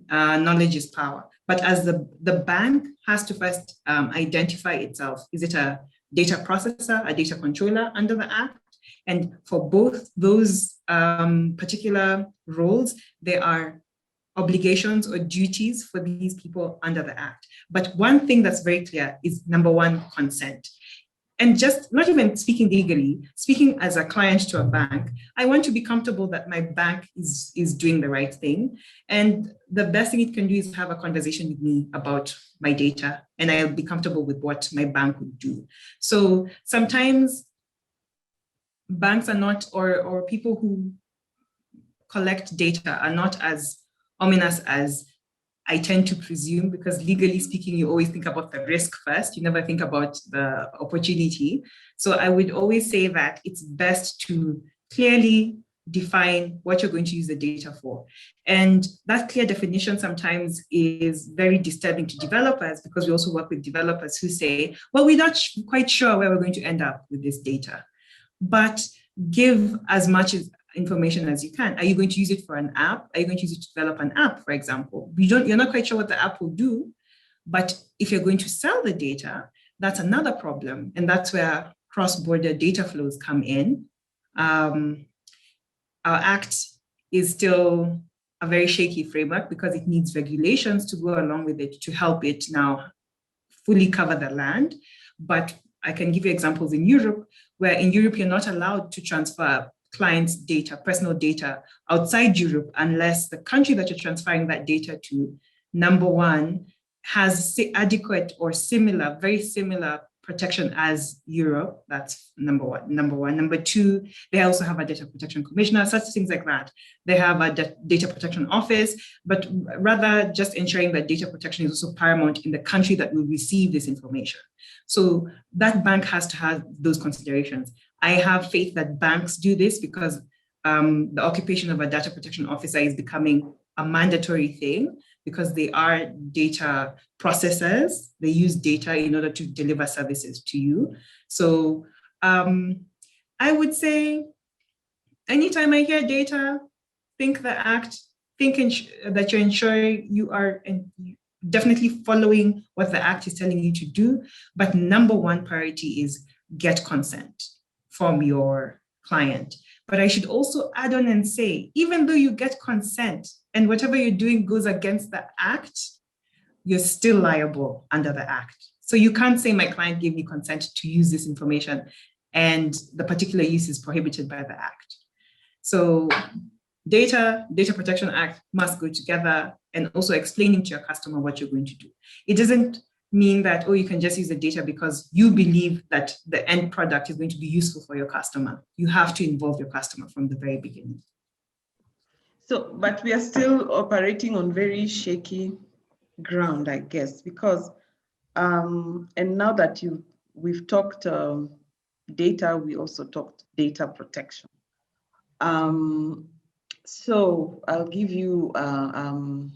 Knowledge is power. But as the bank has to first identify itself, is it a data processor, a data controller under the Act? And for both those particular roles, there are obligations or duties for these people under the Act. But one thing that's very clear is number one, consent. And just not even speaking legally, speaking as a client to a bank, I want to be comfortable that my bank is doing the right thing. And the best thing it can do is have a conversation with me about my data, and I'll be comfortable with what my bank would do. So sometimes banks are not, or people who collect data are not as ominous as I tend to presume, because legally speaking, you always think about the risk first. You never think about the opportunity. So I would always say that it's best to clearly define what you're going to use the data for. And that clear definition sometimes is very disturbing to developers, because we also work with developers who say, well, we're not quite sure where we're going to end up with this data. But give as much information as you can. Are you going to use it for an app? Are you going to use it to develop an app, for example? You're not quite sure what the app will do, but if you're going to sell the data, that's another problem. And that's where cross-border data flows come in. Our Act is still a very shaky framework because it needs regulations to go along with it to help it now fully cover the land. But I can give you examples in Europe, where in Europe, you're not allowed to transfer clients' data, personal data outside Europe, unless the country that you're transferring that data to, number one, has adequate or similar, very similar protection as Europe. That's number one. Number two, they also have a data protection commissioner, such things like that. They have a data protection office, but rather just ensuring that data protection is also paramount in the country that will receive this information. So that bank has to have those considerations. I have faith that banks do this because the occupation of a data protection officer is becoming a mandatory thing, because they are data processors. They use data in order to deliver services to you. So I would say anytime I hear data, think the act, think that you're ensuring you are definitely following what the act is telling you to do. But number one priority is get consent from your client. But I should also add on and say, even though you get consent and whatever you're doing goes against the act, you're still liable under the act. So you can't say my client gave me consent to use this information and the particular use is prohibited by the act. So Data Protection Act must go together, and also explaining to your customer what you're going to do. It doesn't mean that, oh, you can just use the data because you believe that the end product is going to be useful for your customer. You have to involve your customer from the very beginning. So, but we are still operating on very shaky ground, I guess, because, and now that we've talked data, we also talked data protection. So I'll give you, an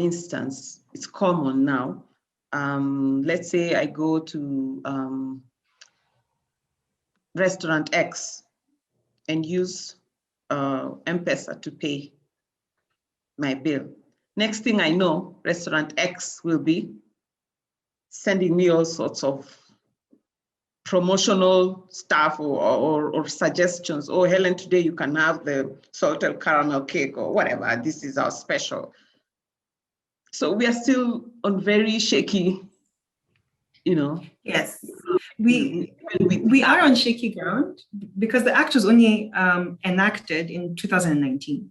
instance. It's common now. Let's say I go to restaurant X and use M-Pesa to pay my bill. Next thing I know, restaurant X will be sending me all sorts of promotional stuff or suggestions. Oh, Helen, today you can have the salted caramel cake or whatever. This is our special. So we are still on very shaky, Yes, we are on shaky ground because the act was only enacted in 2019.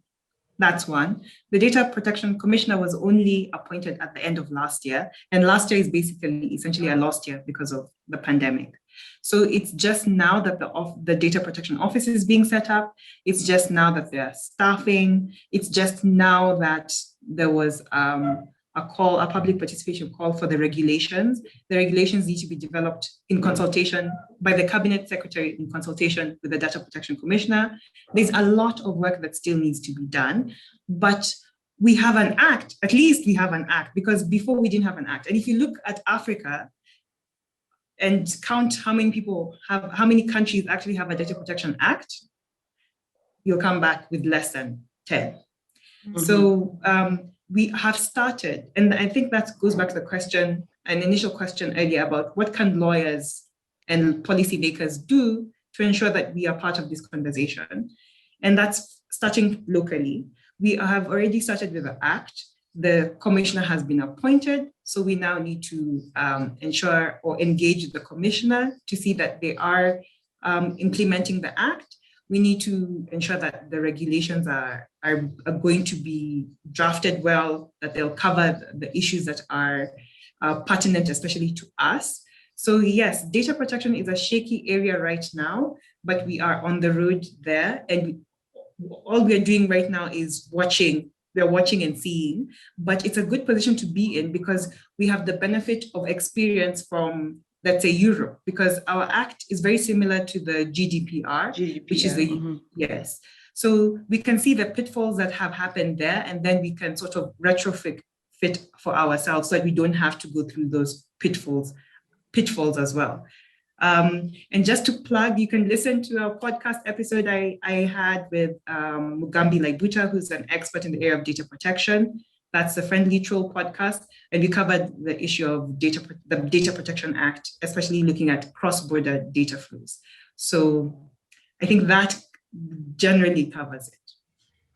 That's one. The Data Protection Commissioner was only appointed at the end of last year. And last year is essentially a lost year because of the pandemic. So it's just now that the Data Protection Office is being set up. It's just now that they're staffing. It's just now that there was a public participation call for the regulations. The regulations need to be developed in consultation by the Cabinet Secretary, in consultation with the Data Protection Commissioner. There's a lot of work that still needs to be done, but we have an act. At least we have an act, because before we didn't have an act. And if you look at Africa and count how many countries actually have a Data Protection Act, you'll come back with less than 10. Mm-hmm. So we have started, and I think that goes back to an initial question earlier about what can lawyers and policymakers do to ensure that we are part of this conversation. And that's starting locally. We have already started with the act. The commissioner has been appointed. So we now need to ensure or engage the commissioner to see that they are implementing the act. We need to ensure that the regulations are going to be drafted well, that they'll cover the issues that are pertinent, especially to us. So yes, data protection is a shaky area right now, but we are on the road there. And all we are doing right now is watching. We're watching and seeing, but it's a good position to be in because we have the benefit of experience from, let's say, Europe, because our act is very similar to the GDPR. Which is the, yes. So we can see the pitfalls that have happened there, and then we can sort of retrofit for ourselves so that we don't have to go through those pitfalls as well. And just to plug, you can listen to a podcast episode I had with Mugambi Laibuta, who's an expert in the area of data protection. That's the Friendly Troll podcast. And we covered the issue of the Data Protection Act, especially looking at cross-border data flows. So I think that generally covers it.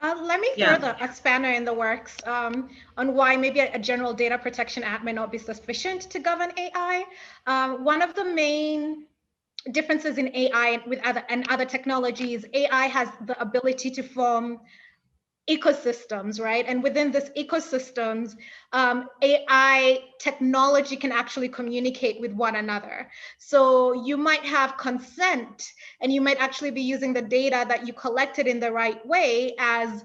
Let me throw a spanner in the works on why maybe a general data protection act may not be sufficient to govern AI. One of the main differences in AI with other technologies, AI has the ability to form ecosystems, right? And within this ecosystems, AI technology can actually communicate with one another. So you might have consent, and you might actually be using the data that you collected in the right way as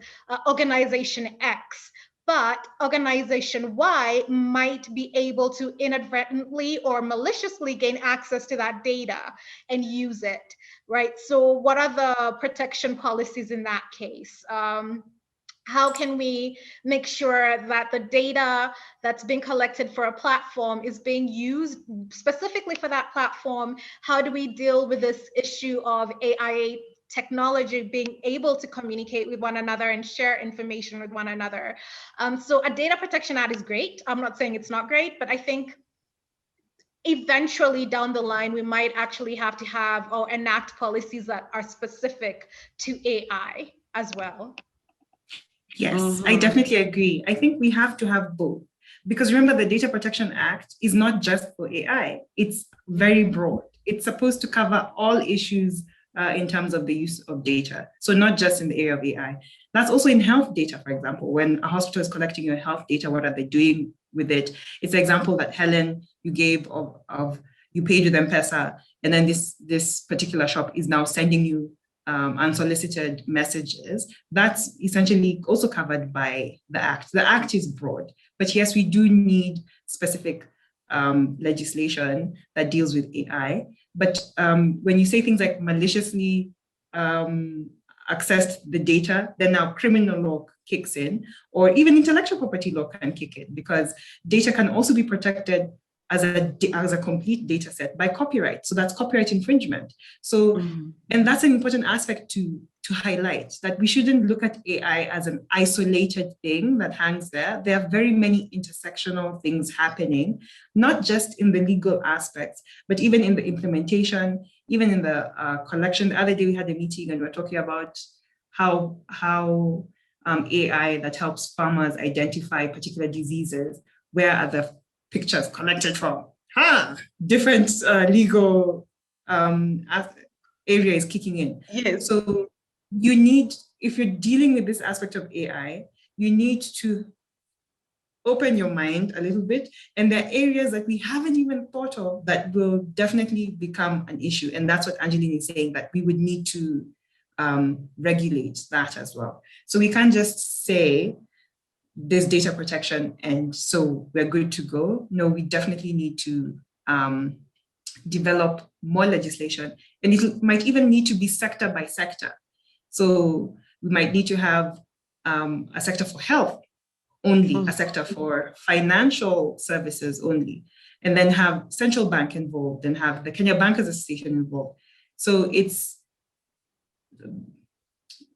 organization X. But organization Y might be able to inadvertently or maliciously gain access to that data and use it, right? So what are the protection policies in that case? How can we make sure that the data that's being collected for a platform is being used specifically for that platform? How do we deal with this issue of AI technology being able to communicate with one another and share information with one another? So a data protection act is great. I'm not saying it's not great, but I think eventually down the line, we might actually have to have or enact policies that are specific to AI as well. Yes, I definitely agree. I think we have to have both. Because remember, the Data Protection Act is not just for AI. It's very broad. It's supposed to cover all issues in terms of the use of data. So not just in the area of AI. That's also in health data, for example. When a hospital is collecting your health data, what are they doing with it? It's the example that Helen, you gave of you paid with M-Pesa, and then this particular shop is now sending you unsolicited messages. That's essentially also covered by the Act. The Act is broad, but yes, we do need specific legislation that deals with AI. But when you say things like maliciously accessed the data, then now criminal law kicks in, or even intellectual property law can kick in, because data can also be protected as a complete data set by copyright. So that's copyright infringement. So, and that's an important aspect to highlight, that we shouldn't look at AI as an isolated thing that hangs there. There are very many intersectional things happening, not just in the legal aspects, but even in the implementation, even in the collection. The other day we had a meeting and we were talking about how AI that helps farmers identify particular diseases, where are the pictures collected from? Different legal area is kicking in. Yes. So you need, if you're dealing with this aspect of AI, you need to open your mind a little bit. And there are areas that we haven't even thought of that will definitely become an issue. And that's what Angeline is saying, that we would need to regulate that as well. So we can't just say, there's data protection and so we're good to go. No, we definitely need to develop more legislation, and it might even need to be sector by sector. So we might need to have a sector for health only, a sector for financial services only, and then have central bank involved and have the Kenya Bankers Association involved. So it's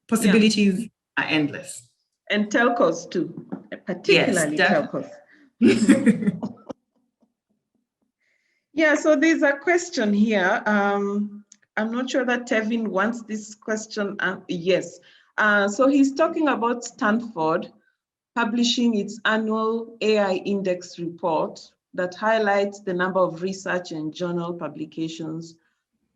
possibilities are endless. And telcos too, particularly telcos. Yeah, so there's a question here. I'm not sure that Tevin wants this question. Yes. So he's talking about Stanford publishing its annual AI index report that highlights the number of research and journal publications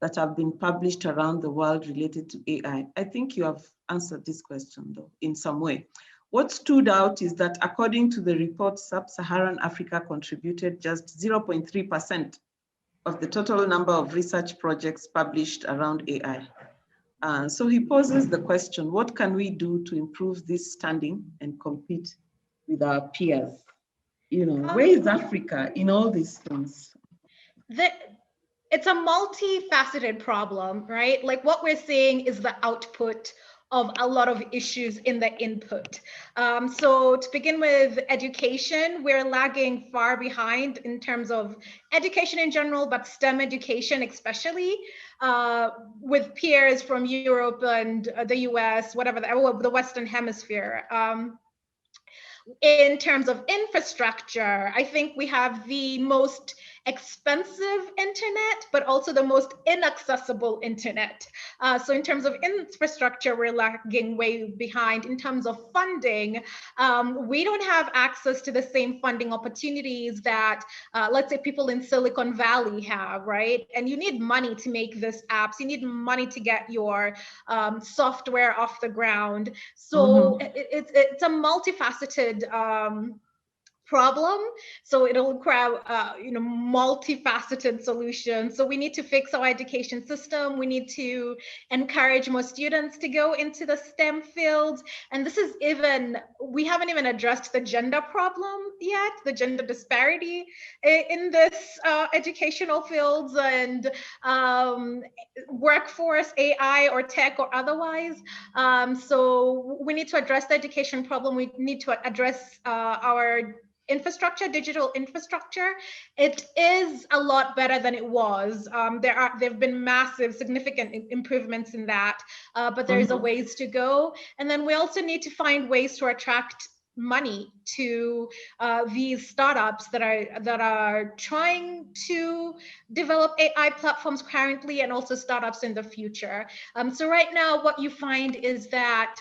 that have been published around the world related to AI. I think you have answered this question though, in some way. What stood out is that according to the report, Sub-Saharan Africa contributed just 0.3% of the total number of research projects published around AI. So he poses the question, what can we do to improve this standing and compete with our peers? You know, where is Africa in all these things? It's a multifaceted problem, right? Like what we're seeing is the output of a lot of issues in the input. So to begin with education, we're lagging far behind in terms of education in general, but STEM education especially, with peers from Europe and the US, whatever, the Western Hemisphere. In terms of infrastructure, I think we have the most expensive internet, but also the most inaccessible internet. So in terms of infrastructure, we're lagging way behind. In terms of funding, we don't have access to the same funding opportunities that, let's say, people in Silicon Valley have, right? And you need money to make this apps. You need money to get your software off the ground. So it's a multifaceted problem. So it'll require, multifaceted solutions. So we need to fix our education system. We need to encourage more students to go into the STEM fields. And this is we haven't even addressed the gender problem yet, the gender disparity in this educational fields and workforce, AI or tech or otherwise. So we need to address the education problem. We need to address our infrastructure, digital infrastructure. It is a lot better than it was. There have been massive, significant improvements in that, but there is a ways to go. And then we also need to find ways to attract money to these startups that are trying to develop AI platforms currently, and also startups in the future. So right now, what you find is that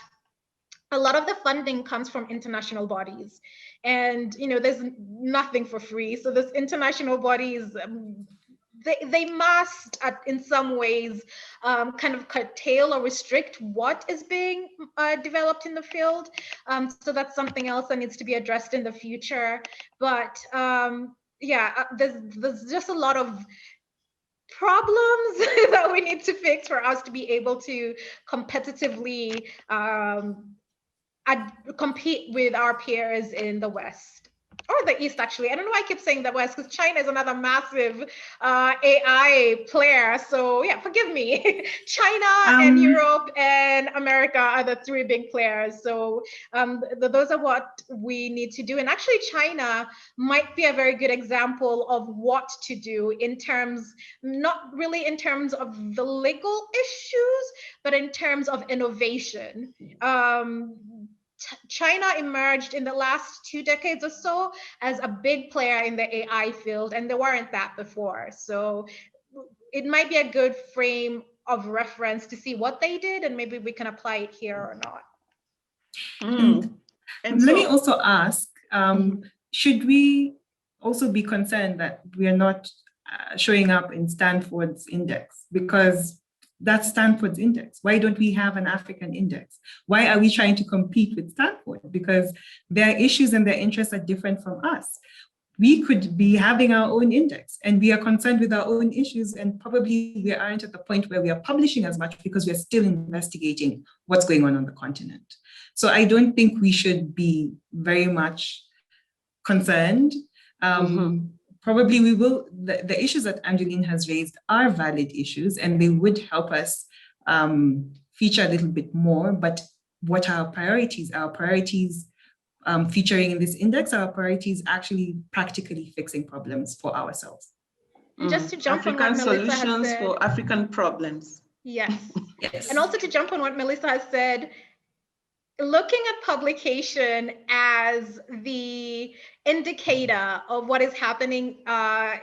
a lot of the funding comes from international bodies, and there's nothing for free. So this international bodies, they must, in some ways, kind of curtail or restrict what is being developed in the field. So that's something else that needs to be addressed in the future. But there's just a lot of problems that we need to fix for us to be able to competitively compete with our peers in the West, or the East, actually. I don't know why I keep saying the West, because China is another massive AI player. So yeah, forgive me. China and Europe and America are the three big players. So those are what we need to do. And actually, China might be a very good example of what to do in terms, not really in terms of the legal issues, but in terms of innovation. China emerged in the last 2 decades or so as a big player in the AI field, and they weren't that before. So it might be a good frame of reference to see what they did, and maybe we can apply it here or not. And let me also ask, should we also be concerned that we are not showing up in Stanford's index? Because that's Stanford's index. Why don't we have an African index? Why are we trying to compete with Stanford? Because their issues and their interests are different from us. We could be having our own index, and we are concerned with our own issues, and probably we aren't at the point where we are publishing as much because we're still investigating what's going on the continent. So I don't think we should be very much concerned. Probably we will, the issues that Angeline has raised are valid issues, and they would help us feature a little bit more. But what are our priorities? Our priorities featuring in this index, our priorities actually practically fixing problems for ourselves. Just to jump African on what Melissa solutions has said, for African problems. Yes. Yes. And also to jump on what Melissa has said, looking at publication as the indicator of what is happening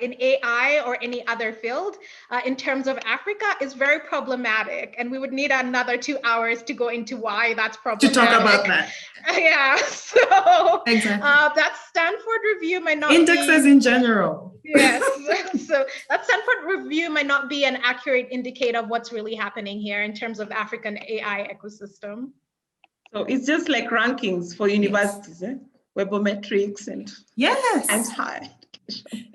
in AI or any other field in terms of Africa is very problematic. And we would need another 2 hours to go into why that's problematic. To talk about that. Yeah, so exactly. That Stanford review might not Indexes in general. Yes, so that Stanford review might not be an accurate indicator of what's really happening here in terms of African AI ecosystem. So it's just like rankings for universities, Webometrics and higher education.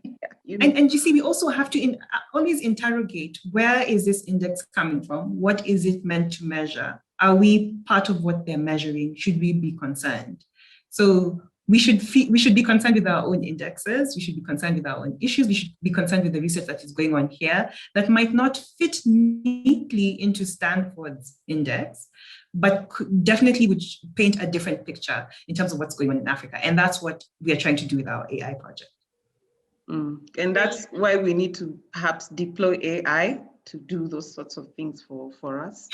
And you see, we also have to always interrogate, where is this index coming from? What is it meant to measure? Are we part of what they're measuring? Should we be concerned? So we should be concerned with our own indexes. We should be concerned with our own issues. We should be concerned with the research that is going on here that might not fit neatly into Stanford's index, but definitely would paint a different picture in terms of what's going on in Africa. And that's what we are trying to do with our AI project. And that's why we need to perhaps deploy AI to do those sorts of things for us.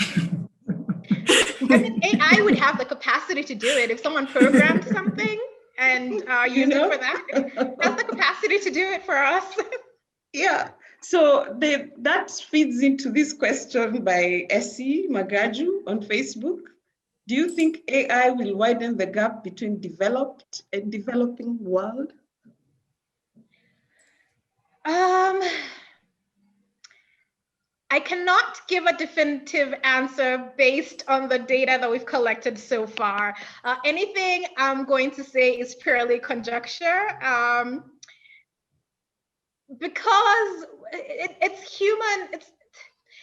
I mean, AI would have the capacity to do it if someone programmed something and use it for that. It has the capacity to do it for us. Yeah, so that feeds into this question by Essie Magaju on Facebook. Do you think AI will widen the gap between developed and developing world? I cannot give a definitive answer based on the data that we've collected so far. Anything I'm going to say is purely conjecture, because it's human.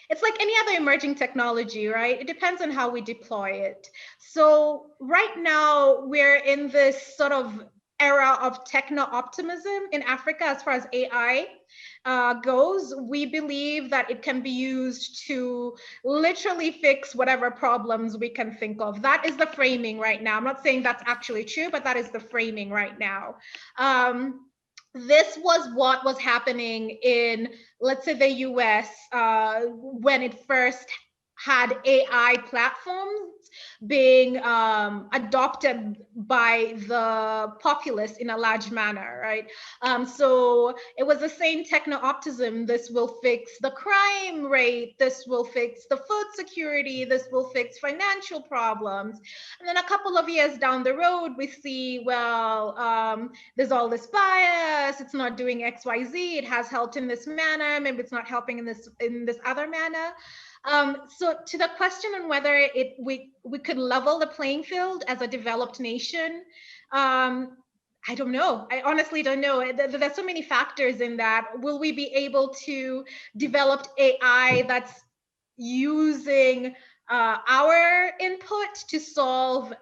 It's like any other emerging technology, right? It depends on how we deploy it. So right now we're in this sort of era of techno-optimism in Africa as far as AI goes. We believe that it can be used to literally fix whatever problems we can think of. That is the framing right now. I'm not saying that's actually true, but that is the framing right now. This was what was happening in, let's say, the US when it first had AI platforms being adopted by the populace in a large manner, right? So it was the same techno-optimism. This will fix the crime rate. This will fix the food security. This will fix financial problems. And then a couple of years down the road, we see, well, there's all this bias. It's not doing X, Y, Z. It has helped in this manner. Maybe it's not helping in this other manner. So to the question on whether we could level the playing field as a developed nation, I don't know. I honestly don't know. There's so many factors in that. Will we be able to develop AI that's using our input to solve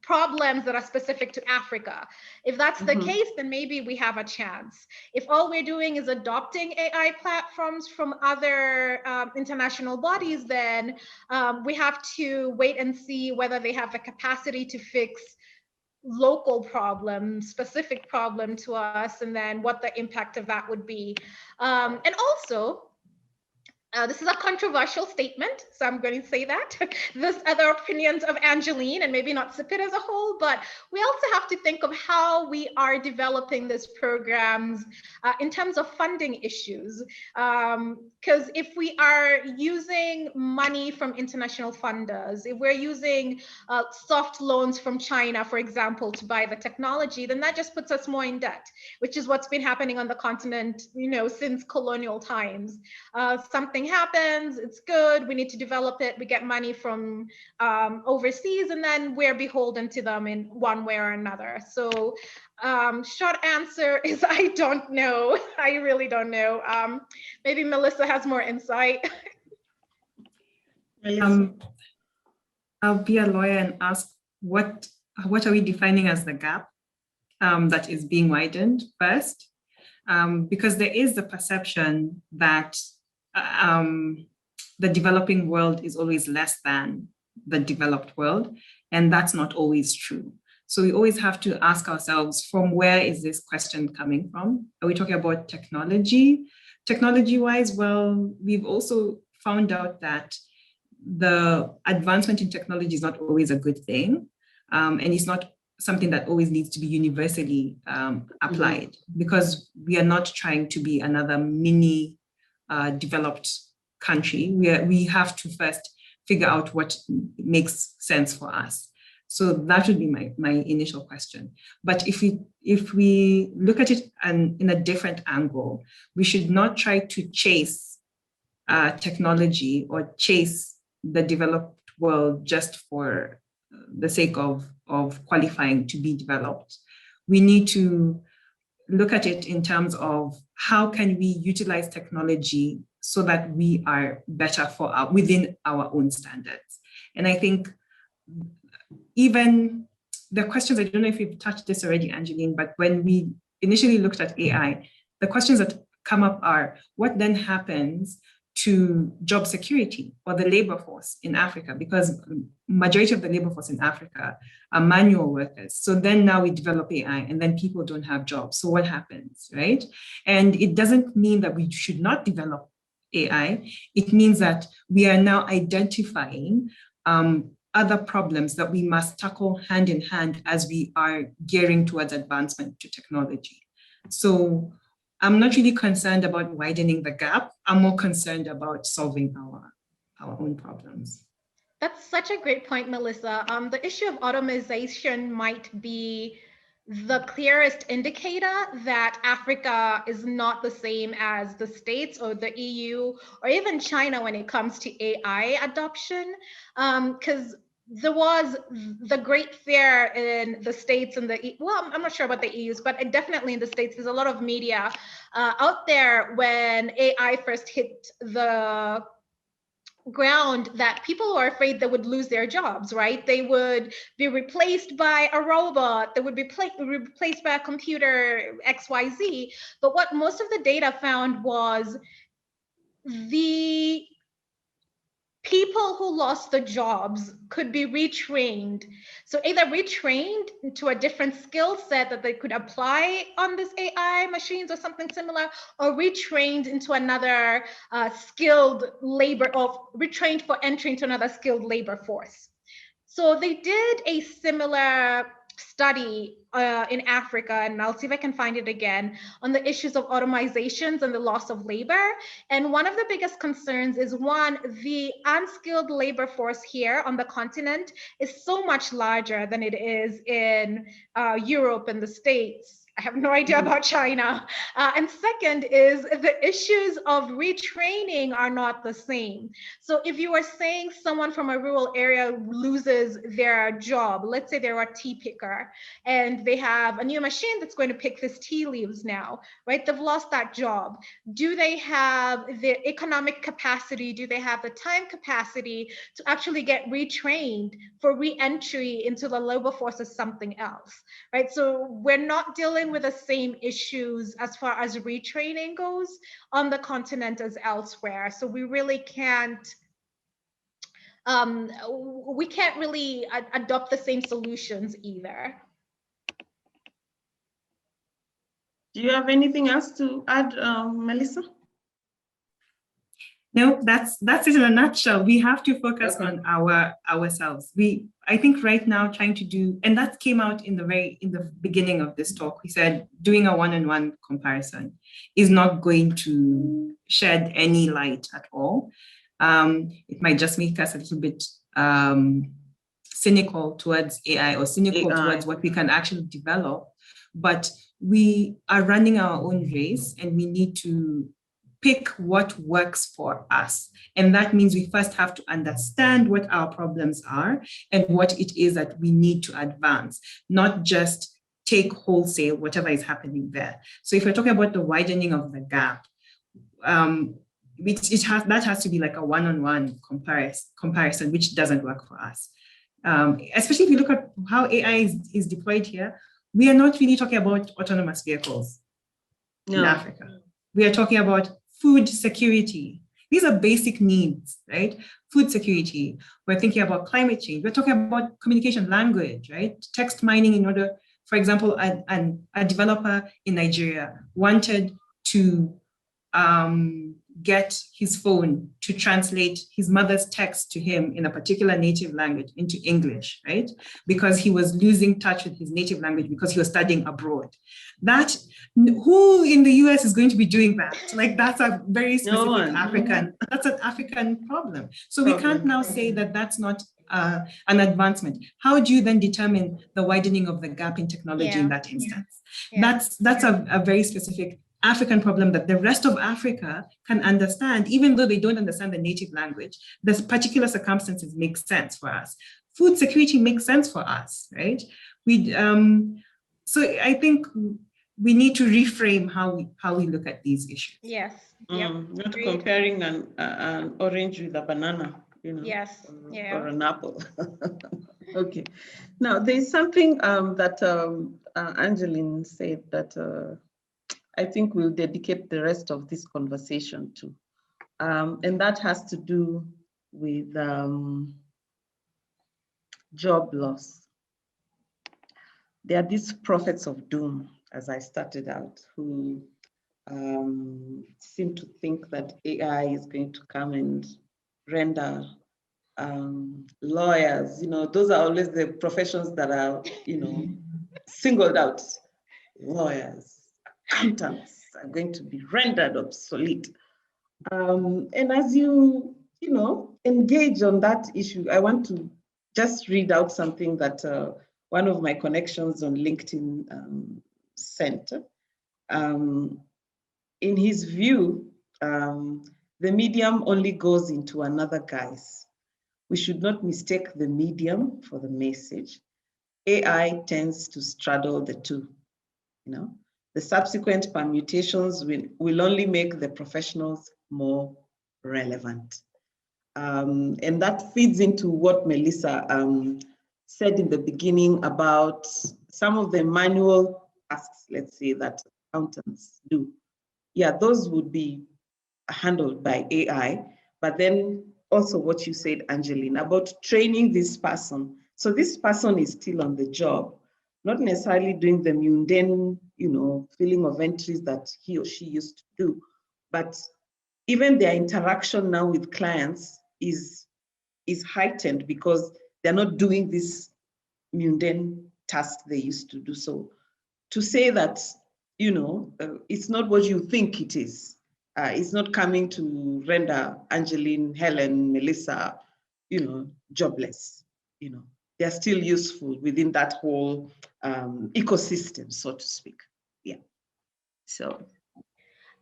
problems that are specific to Africa? If that's the case, then maybe we have a chance. If all we're doing is adopting AI platforms from other international bodies, then we have to wait and see whether they have the capacity to fix local problem, specific problem to us, and then what the impact of that would be. And also, this is a controversial statement, so I'm going to say that. There's other opinions of Angeline, and maybe not CIPIT as a whole, but we also have to think of how we are developing these programs in terms of funding issues. Because if we are using money from international funders, if we're using soft loans from China, for example, to buy the technology, then that just puts us more in debt, which is what's been happening on the continent, since colonial times. Something happens, it's good, we need to develop it, we get money from overseas, and then we're beholden to them in one way or another. So short answer is I don't know. I really don't know. Maybe Melissa has more insight. I'll be a lawyer and ask what are we defining as the gap that is being widened first? Because there is the perception that the developing world is always less than the developed world, and that's not always true. So we always have to ask ourselves, from where is this question coming from? Are we talking about technology? Technology-wise, well, we've also found out that the advancement in technology is not always a good thing, and it's not something that always needs to be universally applied, because we are not trying to be another mini developed country. We have to first figure out what makes sense for us. So that would be my initial question. But if we look at it in a different angle, we should not try to chase technology or chase the developed world just for the sake of qualifying to be developed. We need to look at it in terms of how can we utilize technology so that we are better within our own standards. And I think even the questions, I don't know if you've touched this already, Angeline, but when we initially looked at AI, the questions that come up are, what then happens to job security or the labor force in Africa? Because majority of the labor force in Africa are manual workers. So then now we develop AI and then people don't have jobs. So what happens, right? And it doesn't mean that we should not develop AI. It means that we are now identifying other problems that we must tackle hand in hand as we are gearing towards advancement to technology. So I'm not really concerned about widening the gap. I'm more concerned about solving our own problems. That's such a great point, Melissa. The issue of automation might be the clearest indicator that Africa is not the same as the States or the EU or even China when it comes to AI adoption. Because there was the great fear in the States and well, I'm not sure about the EUs, but definitely in the States, there's a lot of media out there when AI first hit the ground that people were afraid they would lose their jobs, right? They would be replaced by a robot, they would be replaced by a computer XYZ. But what most of the data found was the people who lost the jobs could be retrained. So either retrained to a different skill set that they could apply on this AI machines or something similar, or retrained into another skilled labor, or retrained for entry into another skilled labor force. So they did a similar study in Africa, and I'll see if I can find it again, on the issues of automizations and the loss of labor. And one of the biggest concerns is, one, the unskilled labor force here on the continent is so much larger than it is in Europe and the States. I have no idea about China. And second is the issues of retraining are not the same. So if you are saying someone from a rural area loses their job, let's say they're a tea picker, and they have a new machine that's going to pick this tea leaves now, right? They've lost that job. Do they have the economic capacity? Do they have the time capacity to actually get retrained for re-entry into the labor force as something else, right? So we're not dealing with the same issues as far as retraining goes on the continent as elsewhere. So we really can't, really adopt the same solutions either. Do you have anything else to add, Melissa? No, that's it in a nutshell. We have to focus on ourselves. I think right now trying to do, and that came out in the beginning of this talk. We said doing a one-on-one comparison is not going to shed any light at all. It might just make us a little bit cynical towards AI, or cynical towards what we can actually develop. But we are running our own race, and we need to pick what works for us. And that means we first have to understand what our problems are and what it is that we need to advance, not just take wholesale whatever is happening there. So if we're talking about the widening of the gap, that has to be like a one-on-one comparison, which doesn't work for us. Especially if you look at how AI is deployed here, we are not really talking about autonomous vehicles in Africa. We are talking about food security. These are basic needs, right? Food security. We're thinking about climate change. We're talking about communication language, right? Text mining in order, for example, a developer in Nigeria wanted to get his phone to translate his mother's text to him in a particular native language into English, right? Because he was losing touch with his native language because he was studying abroad. Who in the US is going to be doing that? Like, that's a very specific that's an African problem. So we can't now say that that's not an advancement. How do you then determine the widening of the gap in technology in that instance? That's a very specific African problem that the rest of Africa can understand, even though they don't understand the native language. The particular circumstances make sense for us. Food security makes sense for us, right? So I think we need to reframe how we look at these issues. Yes. Not comparing an orange with a banana, Yes. Or an apple. Okay. Now, there's something that Angeline said that I think we'll dedicate the rest of this conversation to. And that has to do with job loss. There are these prophets of doom, as I started out, who seem to think that AI is going to come and render lawyers, those are always the professions that are, singled out. Lawyers, accountants, are going to be rendered obsolete. And as you engage on that issue, I want to just read out something that one of my connections on LinkedIn sent. In his view, the medium only goes into another guise. We should not mistake the medium for the message. AI tends to straddle the two. The subsequent permutations will only make the professionals more relevant. And that feeds into what Melissa said in the beginning about some of the manual tasks, let's say, that accountants do. Yeah, those would be handled by AI, but then also what you said, Angeline, about training this person. So this person is still on the job, not necessarily doing the mundane, filling of entries that he or she used to do, but even their interaction now with clients is heightened because they're not doing this mundane task they used to do. So to say that, it's not what you think it is. It's not coming to render Angeline, Helen, Melissa, jobless. They're still useful within that whole ecosystem, so to speak. Yeah. So.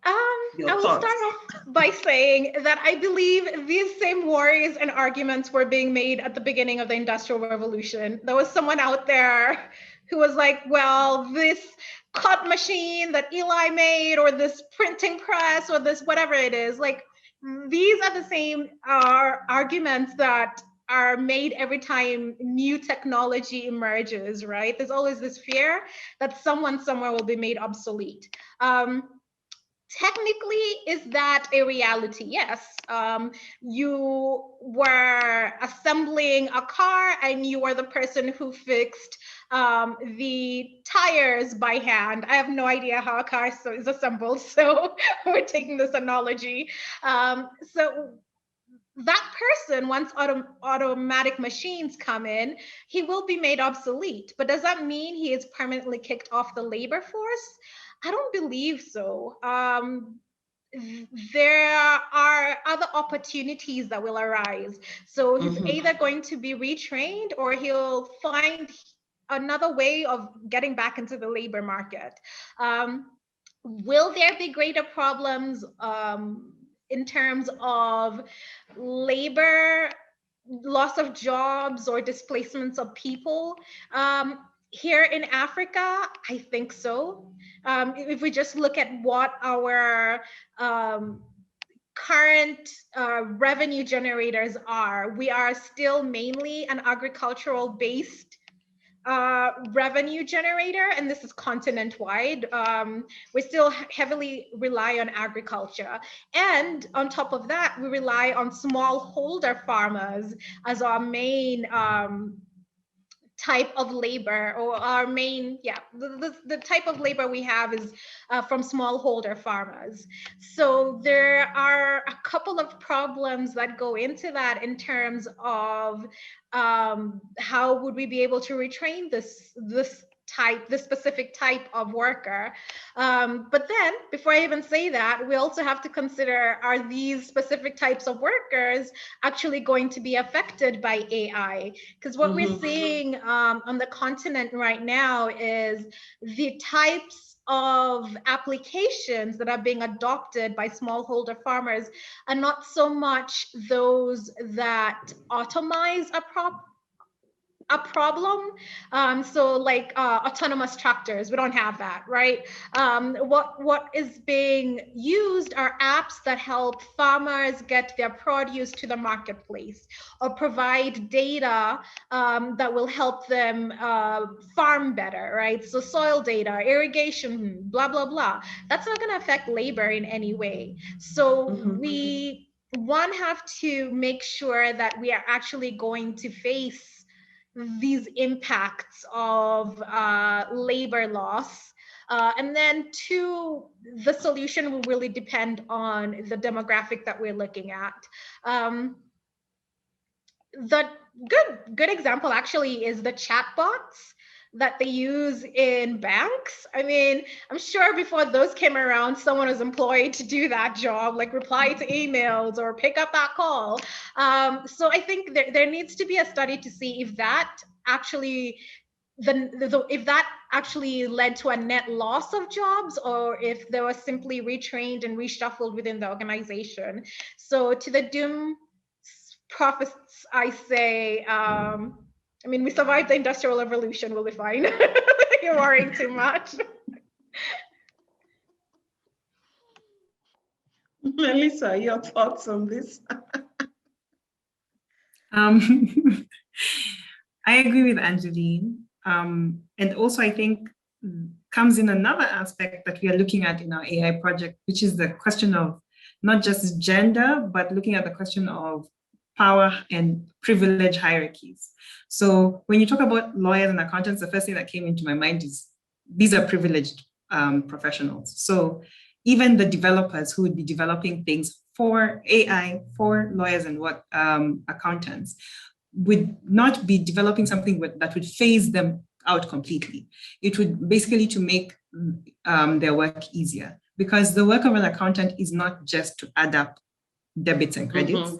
I will start off by saying that I believe these same worries and arguments were being made at the beginning of the Industrial Revolution. There was someone out there who was like, well, this cut machine that Eli made, or this printing press, or this whatever it is, like, these are the same arguments that are made every time new technology emerges, right? There's always this fear that someone somewhere will be made obsolete. Technically, is that a reality? Yes. You were assembling a car and you were the person who fixed the tires by hand. I have no idea how a car is assembled, so we're taking this analogy. So that person, once automatic machines come in, he will be made obsolete. But does that mean he is permanently kicked off the labor force? I don't believe so. There are other opportunities that will arise. So he's either going to be retrained or he'll find another way of getting back into the labor market. Will there be greater problems in terms of labor, loss of jobs, or displacements of people? Here in Africa, I think so. If we just look at what our current revenue generators are, we are still mainly an agricultural based revenue generator, and this is continent-wide. We still heavily rely on agriculture, and on top of that, we rely on smallholder farmers as our main type of labor, or our main, the type of labor we have is from smallholder farmers. So there are a couple of problems that go into that in terms of how would we be able to retrain this specific type of worker. But then, before I even say that, we also have to consider, are these specific types of workers actually going to be affected by AI? Because what we're seeing on the continent right now is the types of applications that are being adopted by smallholder farmers are not so much those that automize a problem. So like autonomous tractors, we don't have that, right? What is being used are apps that help farmers get their produce to the marketplace, or provide data that will help them farm better, right? So soil data, irrigation, blah, blah, blah. That's not gonna affect labor in any way. So we, one, have to make sure that we are actually going to face these impacts of labor loss. And then two, the solution will really depend on the demographic that we're looking at. The good example actually is the chatbots. that they use in banks. I mean, I'm sure before those came around, someone was employed to do that job, like reply to emails or pick up that call. So I think there needs to be a study to see if that actually if that actually led to a net loss of jobs, or if they were simply retrained and reshuffled within the organization. So to the doom prophets, I say, I mean, we survived the Industrial Revolution, we'll be fine. You're worrying too much. Melissa, your thoughts on this? I agree with Angeline. And also, I think comes in another aspect that we are looking at in our AI project, which is the question of not just gender, but looking at the question of power and privilege hierarchies. So when you talk about lawyers and accountants, the first thing that came into my mind is these are privileged professionals. So even the developers who would be developing things for AI, for lawyers and accountants, would not be developing something that would phase them out completely. It would basically to make their work easier, because the work of an accountant is not just to add up debits and credits.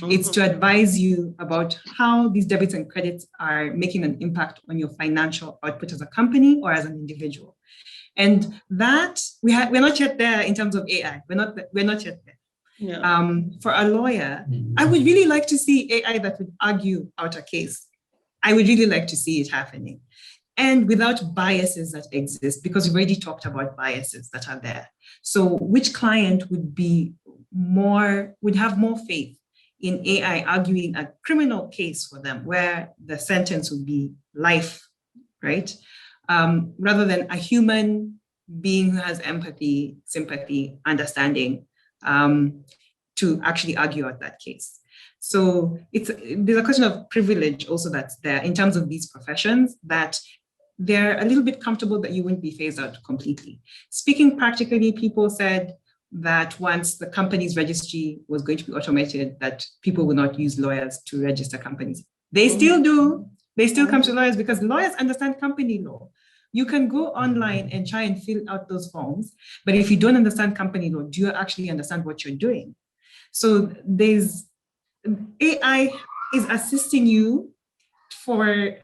It's to advise you about how these debits and credits are making an impact on your financial output as a company or as an individual. And that we're not yet there in terms of AI. We're not yet there. Yeah. For a lawyer, I would really like to see AI that would argue out a case. I would really like to see it happening. And without biases that exist, because we've already talked about biases that are there. So which client would have more faith in AI arguing a criminal case for them, where the sentence would be life, right? Rather than a human being who has empathy, sympathy, understanding, to actually argue out that case. So there's a question of privilege also that's there in terms of these professions, that they're a little bit comfortable that you wouldn't be phased out completely. Speaking practically, people said that once the company's registry was going to be automated, that people will not use lawyers to register companies. They still do. They still come to lawyers because lawyers understand company law. You can go online and try and fill out those forms, but if you don't understand company law, do you actually understand what you're doing? So AI is assisting you for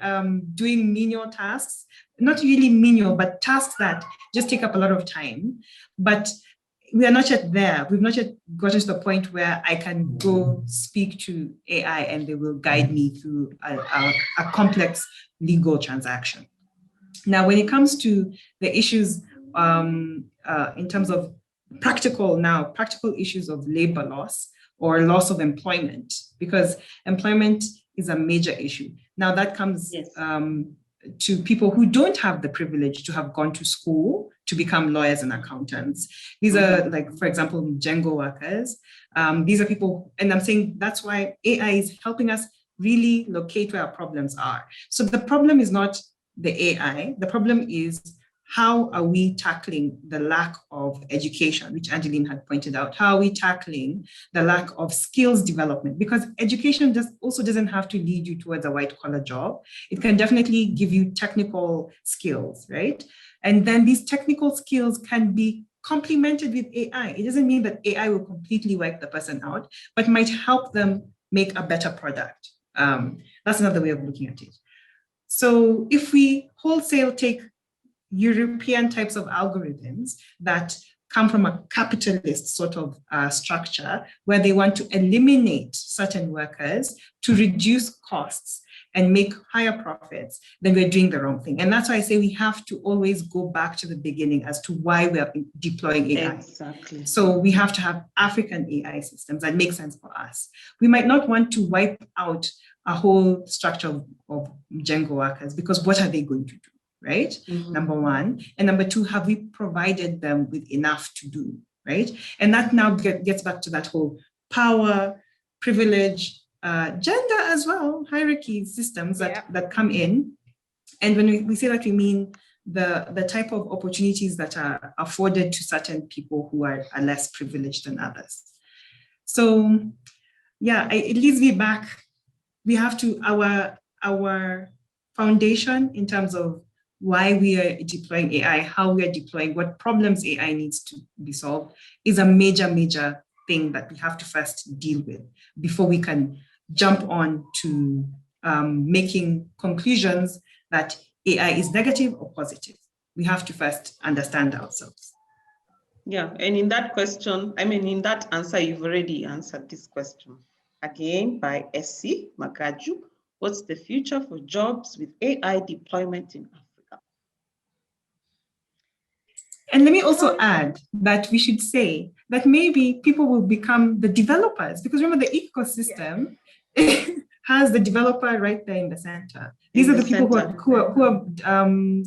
doing menial tasks, not really menial, but tasks that just take up a lot of time. But we are not yet there. We've not yet gotten to the point where I can go speak to AI and they will guide me through a complex legal transaction. Now, when it comes to the issues in terms of practical issues of labor loss or loss of employment, because employment is a major issue. Now that comes to people who don't have the privilege to have gone to school to become lawyers and accountants. These are, like, for example, Django workers. These are people, and I'm saying that's why AI is helping us really locate where our problems are. So the problem is not the AI, the problem is how are we tackling the lack of education, which Angeline had pointed out? How are we tackling the lack of skills development? Because education also doesn't have to lead you towards a white collar job. It can definitely give you technical skills, right? And then these technical skills can be complemented with AI. It doesn't mean that AI will completely wipe the person out, but might help them make a better product. That's another way of looking at it. So if we wholesale take European types of algorithms that come from a capitalist sort of structure where they want to eliminate certain workers to reduce costs and make higher profits, then we're doing the wrong thing. And that's why I say we have to always go back to the beginning as to why we are deploying AI. Exactly. So we have to have African AI systems that make sense for us. We might not want to wipe out a whole structure of Django workers, because what are they going to do? Right? Number one. And number two, have we provided them with enough to do? Right? And that now gets back to that whole power, privilege, gender as well, hierarchy systems that come in. And when we say that, we mean the type of opportunities that are afforded to certain people who are less privileged than others. So yeah, it leads me back. We have to, our foundation in terms of why we are deploying AI, how we are deploying, what problems AI needs to be solved is a major, major thing that we have to first deal with before we can jump on to making conclusions that AI is negative or positive. We have to first understand ourselves. Yeah, and in that question, in that answer, you've already answered this question. Again, by SC Magaju, what's the future for jobs with AI deployment in Africa? And let me also add that we should say that maybe people will become the developers, because remember the ecosystem has the developer right there in the center. These are the people who are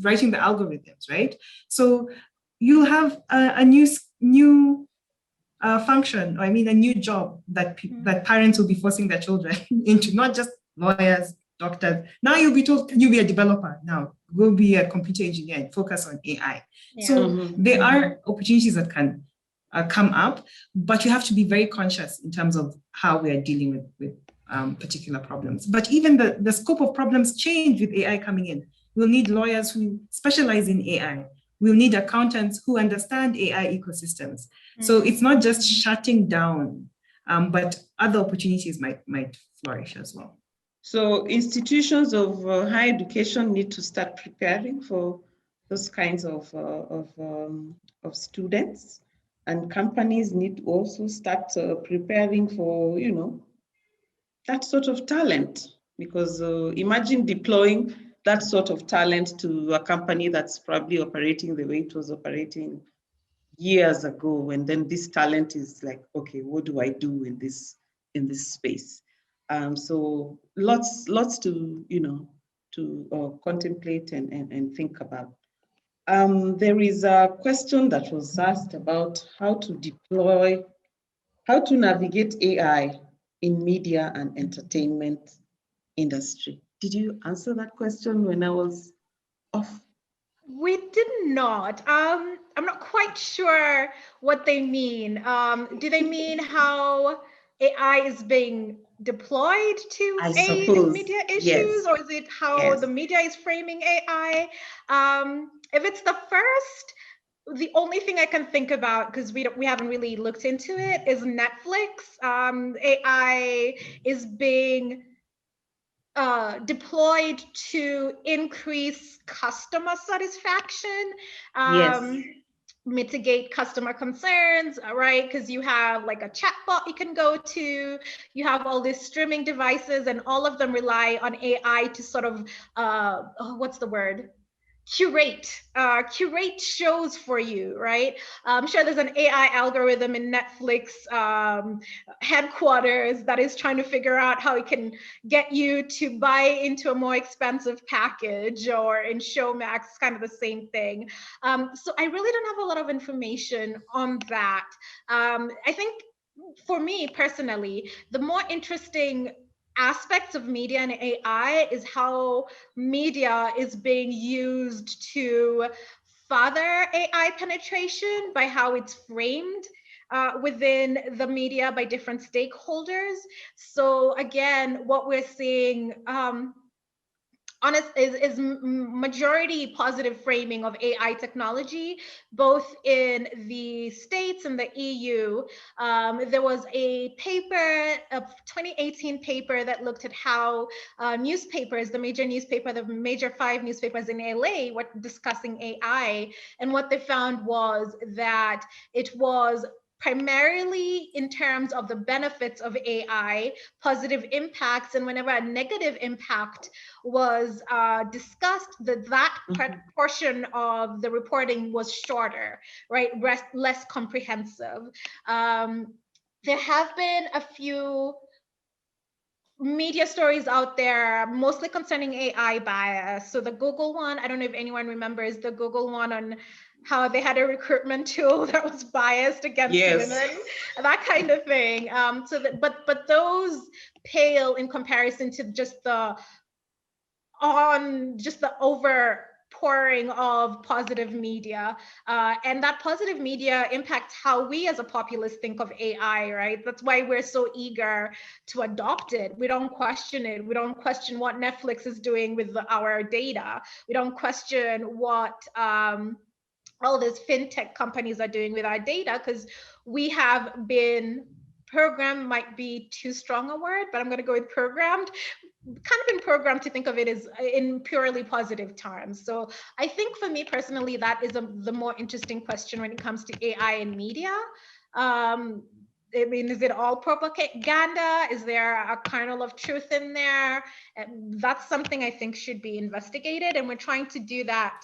writing the algorithms, right? So you have a new function, or a new job that that parents will be forcing their children into, not just lawyers, doctors. Now you'll be told, can you be a developer? Now go be a computer engineer and focus on AI. Yeah. So there are opportunities that can come up, but you have to be very conscious in terms of how we are dealing with particular problems. But even the scope of problems change with AI coming in. We'll need lawyers who specialize in AI. We'll need accountants who understand AI ecosystems. So it's not just shutting down, but other opportunities might flourish as well. So institutions of higher education need to start preparing for those kinds of students, and companies need to also start preparing for, that sort of talent, because imagine deploying that sort of talent to a company that's probably operating the way it was operating years ago, and then this talent is like, okay, what do I do in this space? So lots to contemplate and think about. There is a question that was asked about how to navigate AI in media and entertainment industry. Did you answer that question when I was off? We did not. I'm not quite sure what they mean. Do they mean how AI is being deployed to aid media issues, yes, or is it how the media is framing AI? If it's the first, the only thing I can think about, because we haven't really looked into it, is Netflix. AI is being deployed to increase customer satisfaction, mitigate customer concerns, right? Because you have like a chatbot you can go to, you have all these streaming devices, and all of them rely on AI to sort of, what's the word? Curate shows for you, right? I'm sure there's an AI algorithm in Netflix headquarters that is trying to figure out how it can get you to buy into a more expensive package, or in Showmax, it's kind of the same thing. So I really don't have a lot of information on that. I think for me personally, the more interesting aspects of media and AI is how media is being used to further AI penetration by how it's framed within the media by different stakeholders. So again, what we're seeing is majority positive framing of AI technology, both in the States and the EU. There was a paper, a 2018 paper that looked at how newspapers, the major 5 newspapers in LA were discussing AI. And what they found was that it was primarily in terms of the benefits of AI, positive impacts, and whenever a negative impact was discussed, that portion of the reporting was shorter, right? Less comprehensive. There have been a few media stories out there, mostly concerning AI bias. So the Google one, I don't know if anyone remembers the Google one on how they had a recruitment tool that was biased against women, that kind of thing. But those pale in comparison to just the over outpouring of positive media, and that positive media impacts how we as a populace think of AI, right? That's why we're so eager to adopt it. We don't question it. We don't question what Netflix is doing with our data. We don't question what all these fintech companies are doing with our data, because we have been programmed, might be too strong a word, but I'm going to go with programmed, kind of been programmed to think of it as in purely positive terms. So I think for me personally, that is the more interesting question when it comes to AI and media. I mean, is it all propaganda? Is there a kernel of truth in there? That's something I think should be investigated. And we're trying to do that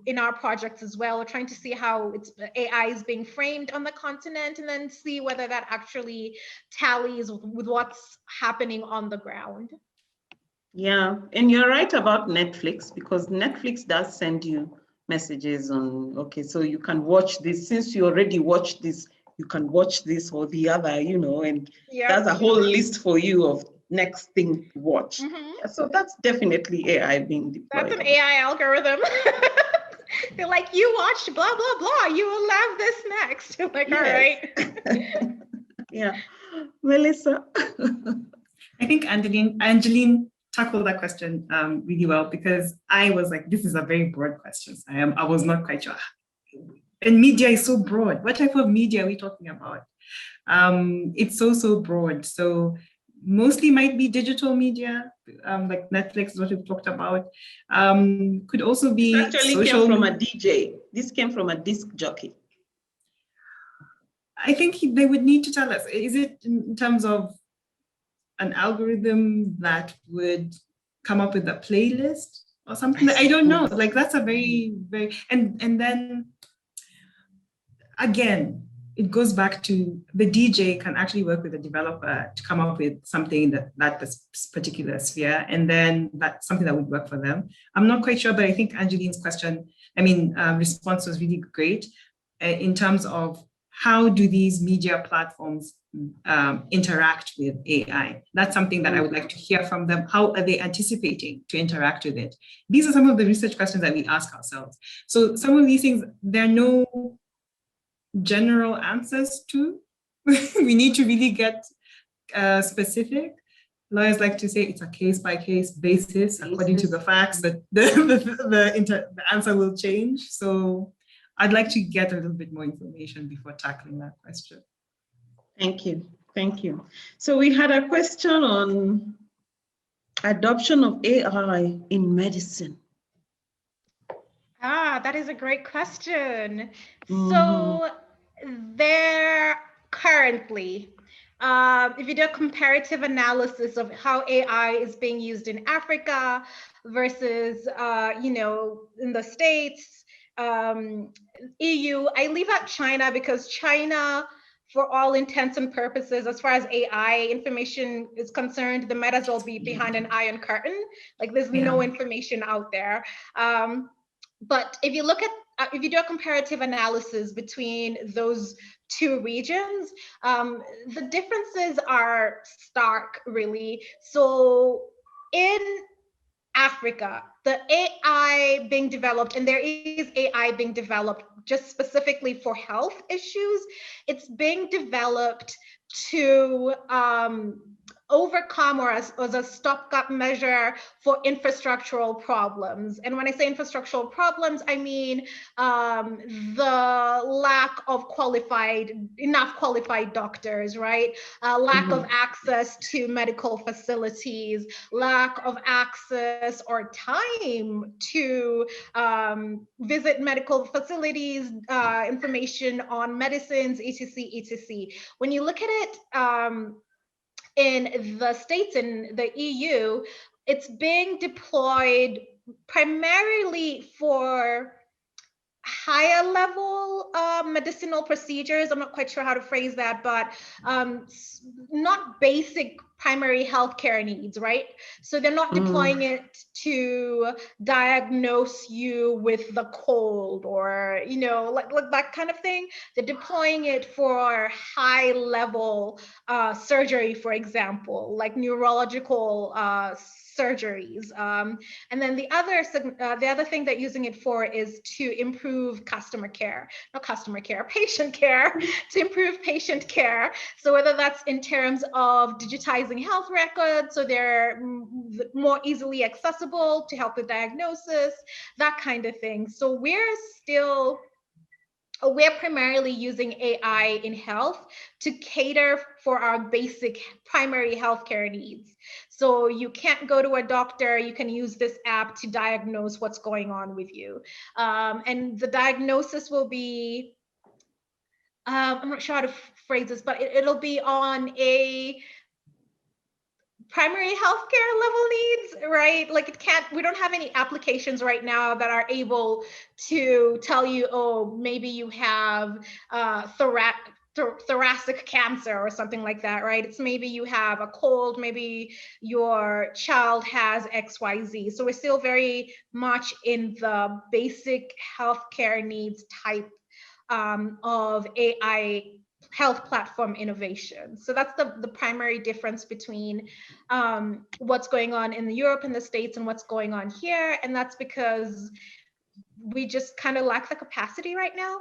in our projects as well. We're trying to see how AI is being framed on the continent, and then see whether that actually tallies with what's happening on the ground. Yeah, and you're right about Netflix, because Netflix does send you messages on, okay, so you can watch this, since you already watched this, you can watch this or the other, you know, and there's a whole list for you of next thing to watch. Yeah, so that's definitely AI being deployed. That's an AI algorithm. They're like, you watched blah, blah, blah. You will love this next. You're like, all right. Yeah. Melissa. I think Angeline tackled that question really well, because I was like, this is a very broad question. I was not quite sure. And media is so broad. What type of media are we talking about? It's so broad. So mostly might be digital media, like Netflix, what we've talked about. Could also be This actually came from a DJ. This came from a disc jockey. I think they would need to tell us, is it in terms of an algorithm that would come up with a playlist or something? I don't know. Like, that's a very, and then again, it goes back to the DJ can actually work with the developer to come up with something that this particular sphere, and then that's something that would work for them. I'm not quite sure, but I think Angeline's response was really great in terms of how do these media platforms interact with AI? That's something that I would like to hear from them. How are they anticipating to interact with it? These are some of the research questions that we ask ourselves. So some of these things, there are no general answers to. We need to really get specific. Lawyers like to say it's a case-by-case basis according to the facts, that the answer will change. So I'd like to get a little bit more information before tackling that question. Thank you. Thank you. So we had a question on adoption of AI in medicine. That is a great question. So there currently, if you do a comparative analysis of how AI is being used in Africa versus, in the States, EU, I leave out China because China, for all intents and purposes, as far as AI information is concerned, they might as well be behind an iron curtain. Like, there's no information out there. But if you look at, if you do a comparative analysis between those two regions, the differences are stark, really. So in Africa, the AI being developed, and there is AI being developed just specifically for health issues, it's being developed to overcome, or as a stopgap measure for infrastructural problems. And when I say infrastructural problems, I mean the lack of enough qualified doctors, right? Lack of access to medical facilities, lack of access or time to visit medical facilities, information on medicines, etc., etc. When you look at it, in the States, in the EU, it's being deployed primarily for higher level medicinal procedures. I'm not quite sure how to phrase that, but not basic primary healthcare needs, right? So they're not deploying it to diagnose you with the cold, or, like that kind of thing. They're deploying it for high level surgery, for example, like neurological surgeries. And then the other thing that using it for is to improve patient care, to improve patient care. So whether that's in terms of digitizing health records so they're more easily accessible to help with diagnosis, that kind of thing. So we're primarily using AI in health to cater for our basic primary healthcare needs. So you can't go to a doctor, you can use this app to diagnose what's going on with you. And the diagnosis will be, I'm not sure how to phrase this, but it'll be on a primary healthcare level needs, right? Like we don't have any applications right now that are able to tell you, oh, maybe you have thoracic cancer or something like that, right? It's maybe you have a cold, maybe your child has XYZ. So we're still very much in the basic healthcare needs type of AI health platform innovation. So that's the primary difference between what's going on in Europe and the States and what's going on here. And that's because we just kind of lack the capacity right now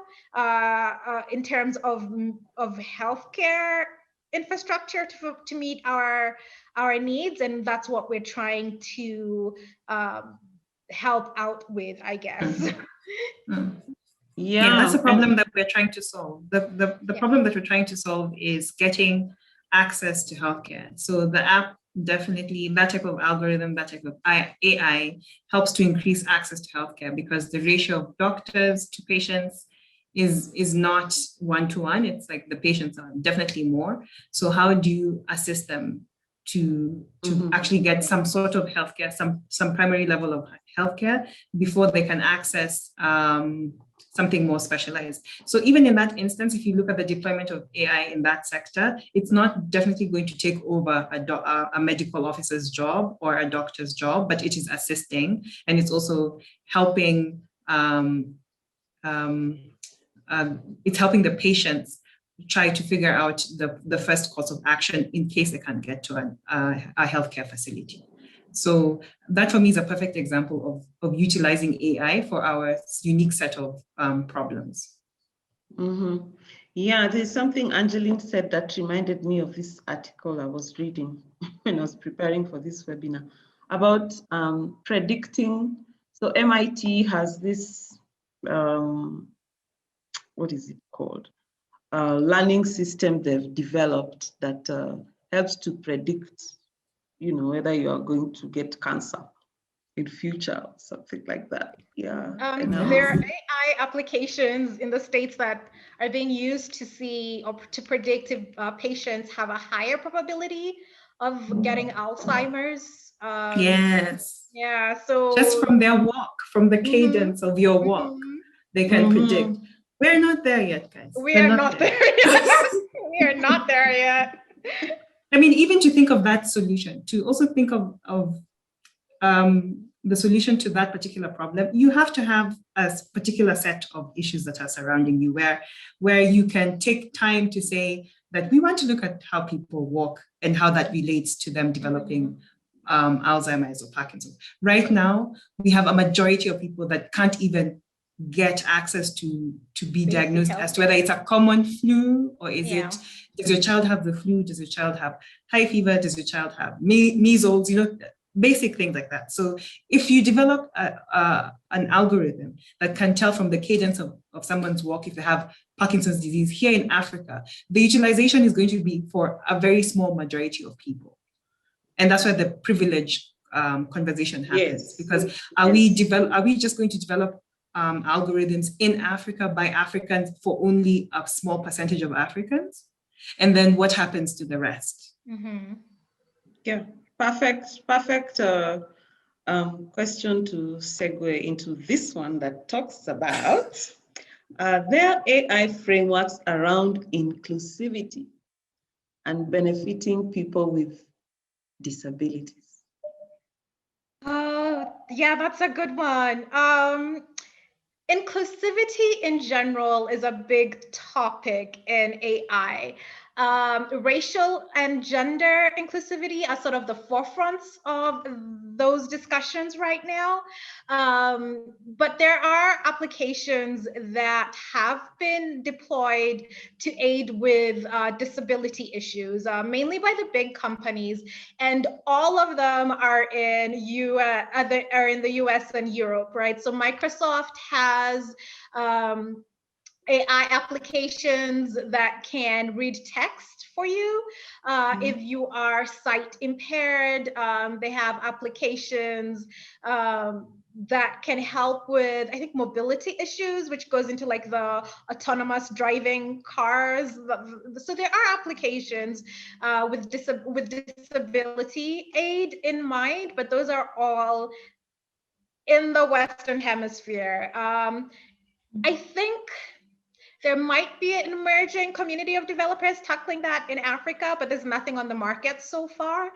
in terms of healthcare infrastructure to meet our needs. And that's what we're trying to help out with, I guess. Yeah, that's a problem that we're trying to solve. The problem that we're trying to solve is getting access to healthcare. So the app definitely, that type of algorithm, that type of AI helps to increase access to healthcare because the ratio of doctors to patients is not one-to-one. It's like the patients are definitely more. So how do you assist them to actually get some sort of healthcare, some primary level of healthcare before they can access something more specialized. So even in that instance, if you look at the deployment of AI in that sector, it's not definitely going to take over a medical officer's job or a doctor's job, but it is assisting, and it's also helping. It's helping the patients try to figure out the first course of action in case they can't get to a healthcare facility. So that for me is a perfect example of utilizing AI for our unique set of problems. Mm-hmm. Yeah, there's something Angeline said that reminded me of this article I was reading when I was preparing for this webinar about predicting. So MIT has this, what is it called? Learning system they've developed that helps to predict, whether you are going to get cancer in future or something like that. Yeah. There are AI applications in the States that are being used to see or to predict if patients have a higher probability of getting Alzheimer's. Yes. Yeah. So just from their walk, from the cadence of your walk, they can predict. We're not there yet, guys. We're not there yet. We are not there yet. I mean, even to think of that solution, to also think of the solution to that particular problem, you have to have a particular set of issues that are surrounding you, where you can take time to say that we want to look at how people walk and how that relates to them developing Alzheimer's or Parkinson's. Right now, we have a majority of people that can't even get access to be diagnosed as to whether it's a common flu or is it, does your child have the flu? Does your child have high fever? Does your child have measles? Basic things like that. So if you develop an algorithm that can tell from the cadence of someone's walk if they have Parkinson's disease here in Africa, the utilization is going to be for a very small majority of people. And that's where the privilege conversation happens. Because are we just going to develop algorithms in Africa by Africans for only a small percentage of Africans? And then what happens to the rest? Yeah. Perfect question to segue into this one that talks about their AI frameworks around inclusivity and benefiting people with disabilities. Oh, yeah, that's a good one. Inclusivity in general is a big topic in AI. Racial and gender inclusivity are sort of the forefronts of those discussions right now. But there are applications that have been deployed to aid with disability issues, mainly by the big companies, and all of them are in the US and Europe, right? So Microsoft has AI applications that can read text for you. If you are sight impaired, they have applications that can help with, I think, mobility issues, which goes into like the autonomous driving cars. So there are applications with disability aid in mind, but those are all in the Western Hemisphere. I think there might be an emerging community of developers tackling that in Africa, but there's nothing on the market so far.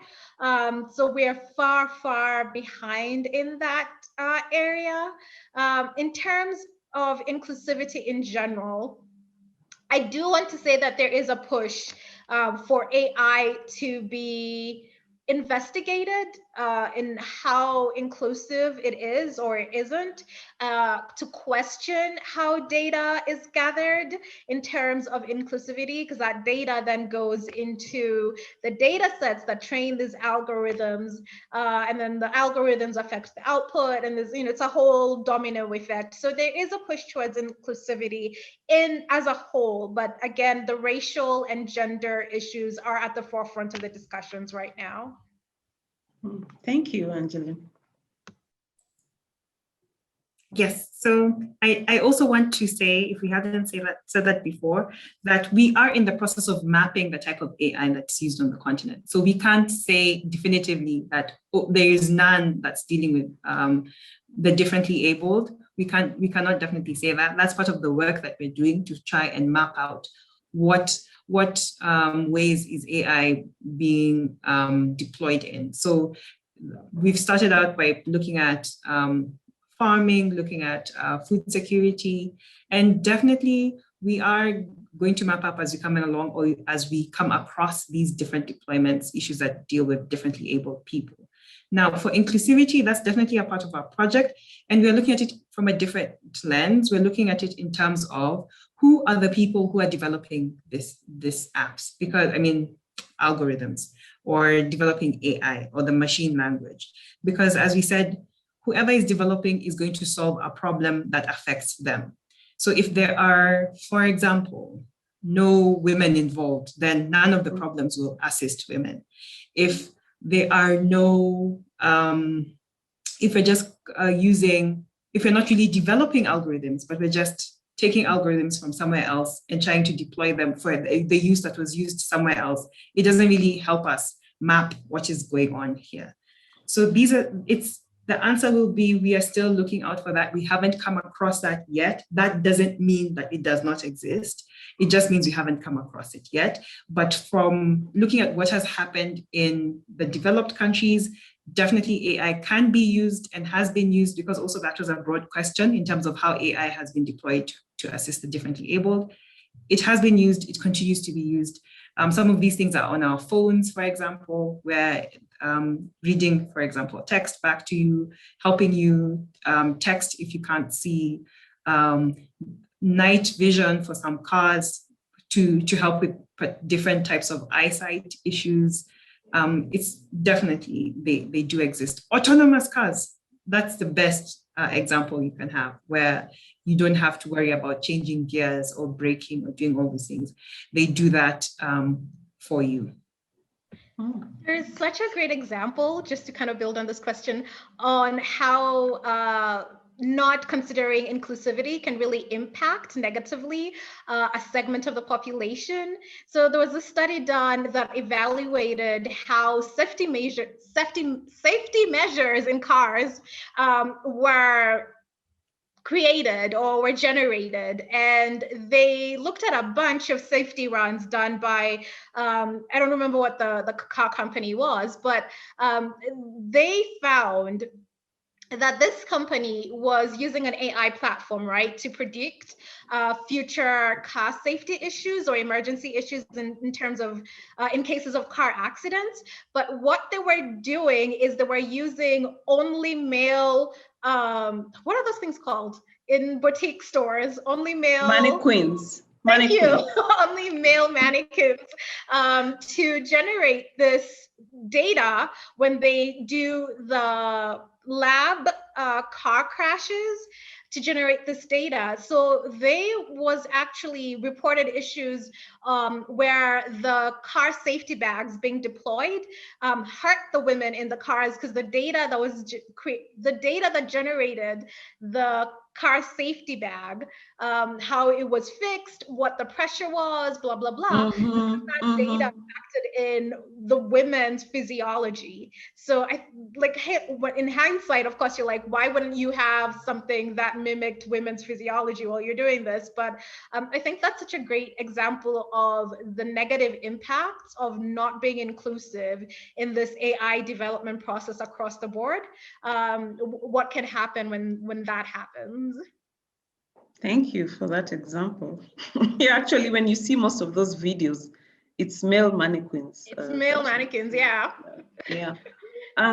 So we're far, far behind in that area. In terms of inclusivity in general, I do want to say that there is a push for AI to be investigated in how inclusive it is or isn't, to question how data is gathered in terms of inclusivity, because that data then goes into the data sets that train these algorithms, and then the algorithms affect the output, and there's, it's a whole domino effect. So there is a push towards inclusivity as a whole, but again, the racial and gender issues are at the forefront of the discussions right now. Thank you, Angela. Yes, so I also want to say, if we hadn't said that before, that we are in the process of mapping the type of AI that's used on the continent. So we can't say definitively that there is none that's dealing with the differently abled. We cannot definitely say that. That's part of the work that we're doing to try and map out what ways is AI being deployed in. So we've started out by looking at farming, looking at food security, and definitely we are going to map up as we come along, or as we come across these different deployments, issues that deal with differently abled people. Now, for inclusivity, that's definitely a part of our project, and we're looking at it from a different lens. We're looking at it in terms of who are the people who are developing this apps, because, I mean, algorithms, or developing AI, or the machine language. Because as we said, whoever is developing is going to solve a problem that affects them. So if there are, for example, no women involved, then none of the problems will assist women. If there are no, if we're just if we're not really developing algorithms, but we're just taking algorithms from somewhere else and trying to deploy them for the use that was used somewhere else, it doesn't really help us map what is going on here. So the answer will be, we are still looking out for that. We haven't come across that yet. That doesn't mean that it does not exist. It just means we haven't come across it yet. But from looking at what has happened in the developed countries, definitely AI can be used and has been used, because also that was a broad question in terms of how AI has been deployed to assist the differently abled. It has been used, it continues to be used. Some of these things are on our phones, for example, where reading, for example, text back to you, helping you text if you can't see, night vision for some cars to help with different types of eyesight issues. It's definitely, they do exist. Autonomous cars, that's the best example you can have, where you don't have to worry about changing gears or braking or doing all these things. They do that for you. There's such a great example, just to kind of build on this question, on how not considering inclusivity can really impact negatively a segment of the population. So there was a study done that evaluated how safety measures in cars were created or were generated, and they looked at a bunch of safety runs done by I don't remember what the car company was, but they found that this company was using an AI platform, right, to predict future car safety issues or emergency issues in terms of, in cases of car accidents. But what they were doing is they were using only male, what are those things called in boutique stores? Only male mannequins. Thank you. Only male mannequins to generate this data when they do the lab car crashes, to generate this data. So they was actually reported issues where the car safety bags being deployed hurt the women in the cars, because the data that was the data that generated the car safety bag, how it was fixed, what the pressure was, blah, blah, blah. That data factored in the women's physiology. So I like, in hindsight, of course, you're like, why wouldn't you have something that mimicked women's physiology while you're doing this? But I think that's such a great example of the negative impacts of not being inclusive in this AI development process across the board. What can happen when that happens? Thank you for that example. Yeah, actually, when you see most of those videos, it's male mannequins. It's male mannequins, yeah. Yeah.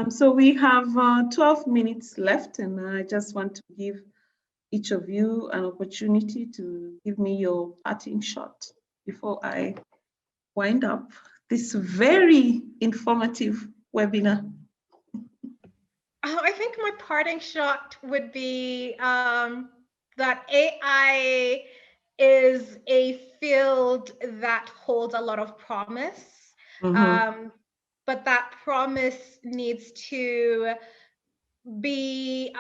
So we have 12 minutes left, and I just want to give each of you an opportunity to give me your parting shot before I wind up this very informative webinar. I think my parting shot would be that AI is a field that holds a lot of promise, but that promise needs to be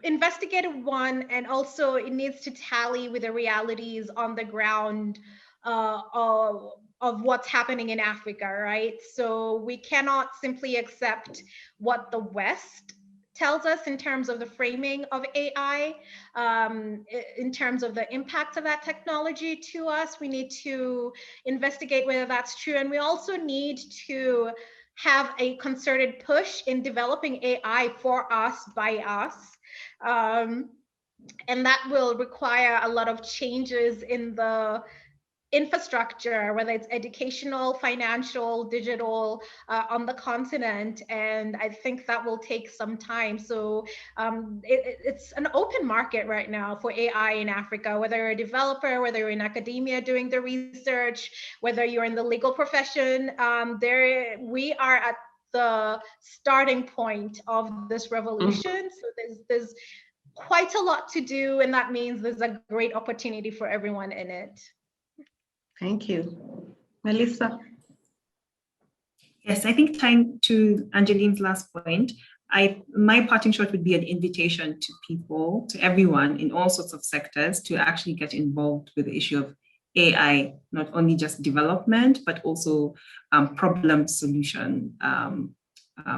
investigated, one, and also it needs to tally with the realities on the ground of what's happening in Africa, right? So we cannot simply accept what the West tells us in terms of the framing of AI, in terms of the impact of that technology to us. We need to investigate whether that's true. And we also need to have a concerted push in developing AI for us, by us. And that will require a lot of changes in the infrastructure, whether it's educational, financial, digital, on the continent. And I think that will take some time. So it's an open market right now for AI in Africa, whether you're a developer, whether you're in academia doing the research, whether you're in the legal profession. We are at the starting point of this revolution. So there's quite a lot to do, and that means there's a great opportunity for everyone in it. Thank you. Melissa? Yes, I think tying to Angeline's last point, my parting shot would be an invitation to people, to everyone in all sorts of sectors, to actually get involved with the issue of AI, not only just development, but also problem solution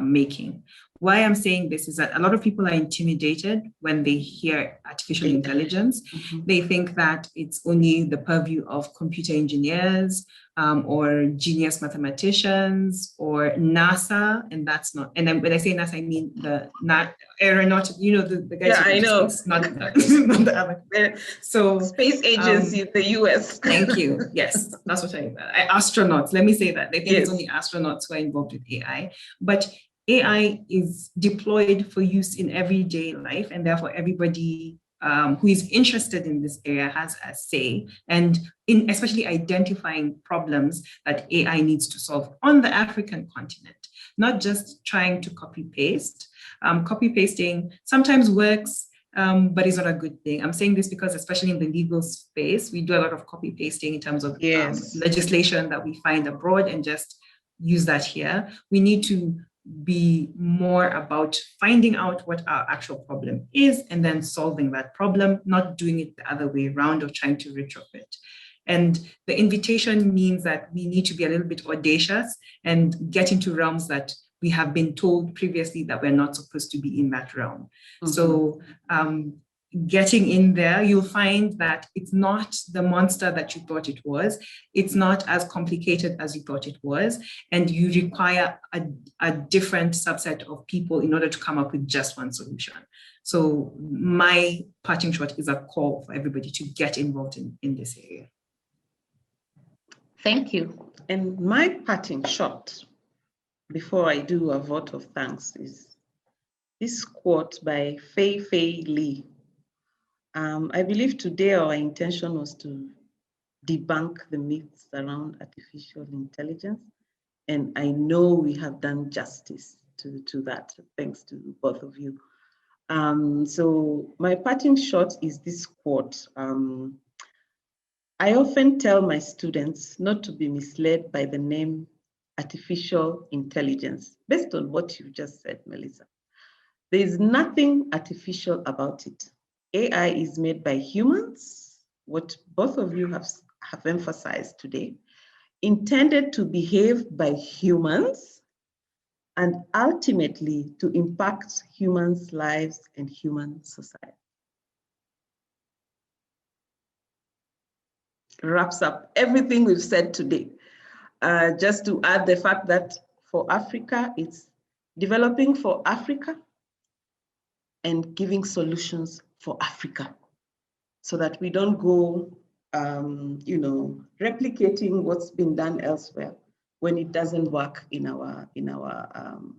making. Why I'm saying this is that a lot of people are intimidated when they hear artificial intelligence. They think that it's only the purview of computer engineers or genius mathematicians or NASA, and that's not. And then when I say NASA, I mean the aeronautic, the guys. Yeah, I know. Not the other. So space agency in the US. Thank you. Yes, that's what I mean. Astronauts. Let me say that. They think it's only astronauts who are involved with AI, but AI is deployed for use in everyday life, and therefore everybody who is interested in this area has a say, and in especially identifying problems that AI needs to solve on the African continent, not just trying to copy paste. Copy pasting sometimes works, but it's not a good thing. I'm saying this because especially in the legal space, we do a lot of copy pasting in terms of legislation that we find abroad and just use that here. We need to be more about finding out what our actual problem is and then solving that problem, not doing it the other way around or trying to retrofit. And the invitation means that we need to be a little bit audacious and get into realms that we have been told previously that we're not supposed to be in that realm. So getting in there, you'll find that it's not the monster that you thought it was. It's not as complicated as you thought it was. And you require a different subset of people in order to come up with just one solution. So my parting shot is a call for everybody to get involved in this area. Thank you. And my parting shot, before I do a vote of thanks, is this quote by Fei Lee. I believe today our intention was to debunk the myths around artificial intelligence. And I know we have done justice to that, thanks to both of you. So my parting shot is this quote. I often tell my students not to be misled by the name artificial intelligence, based on what you just said, Melissa. There is nothing artificial about it. AI is made by humans, what both of you have emphasized today, intended to behave by humans, and ultimately to impact humans' lives and human society. Wraps up everything we've said today. Just to add the fact that for Africa, it's developing for Africa and giving solutions for Africa, so that we don't go, replicating what's been done elsewhere when it doesn't work in our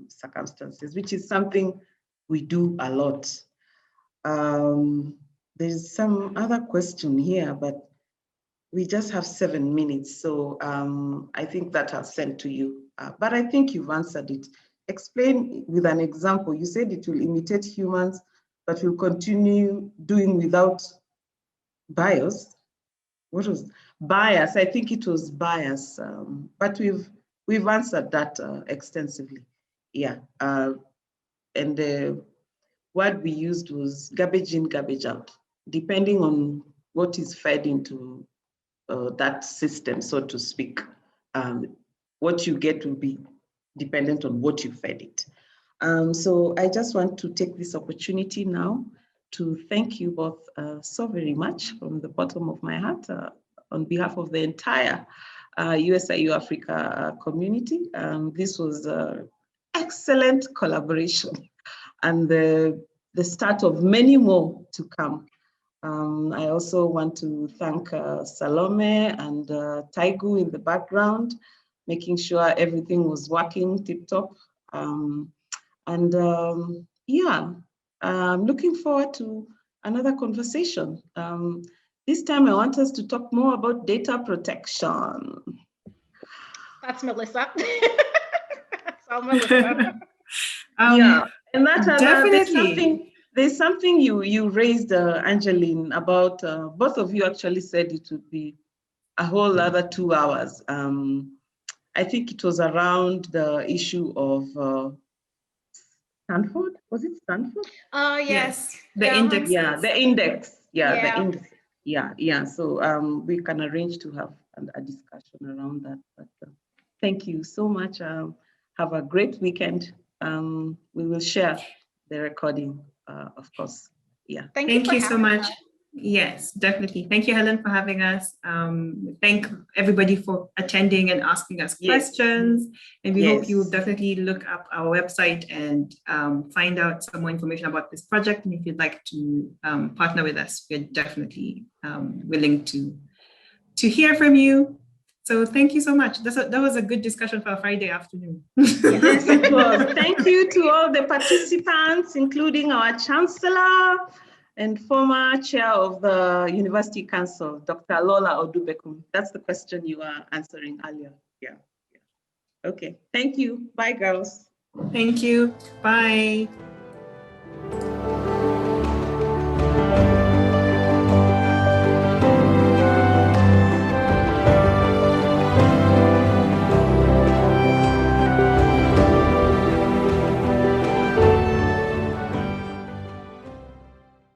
circumstances, which is something we do a lot. There's some other question here, but we just have 7 minutes, so I think that I'll send to you. But I think you've answered it. Explain with an example. You said it will imitate humans, but will continue doing without bias. What was bias? I think it was bias, but we've answered that extensively. Yeah, and the word we used was garbage in, garbage out, depending on what is fed into that system, so to speak. What you get will be dependent on what you fed it. So I just want to take this opportunity now to thank you both so very much from the bottom of my heart on behalf of the entire USIU-Africa community. This was an excellent collaboration and the start of many more to come. I also want to thank Salome and Taigu in the background, making sure everything was working tip-top. Yeah, I'm looking forward to another conversation. This time I want us to talk more about data protection. That's Melissa. That's all Melissa. Yeah, and that's definitely. There's something you raised, Angeline, about, both of you actually said it would be a whole other 2 hours. I think it was around the issue of Stanford. Was it Stanford? Oh, yes. The index. Yeah, the index. Yeah, Yeah. the index. Yeah. So we can arrange to have a discussion around that. But thank you so much. Have a great weekend. We will share the recording, of course. Yeah. Thank you so much. Yes, definitely. Thank you, Helen, for having us. Thank everybody for attending and asking us questions. And we hope you will definitely look up our website and find out some more information about this project. And if you'd like to partner with us, we're definitely willing to hear from you. So thank you so much. That was a good discussion for a Friday afternoon. Yes, it was. Thank you to all the participants, including our Chancellor and former chair of the University Council, Dr. Lola Odubekum. That's the question you were answering earlier. Yeah. Okay. Thank you. Bye, girls. Thank you. Bye.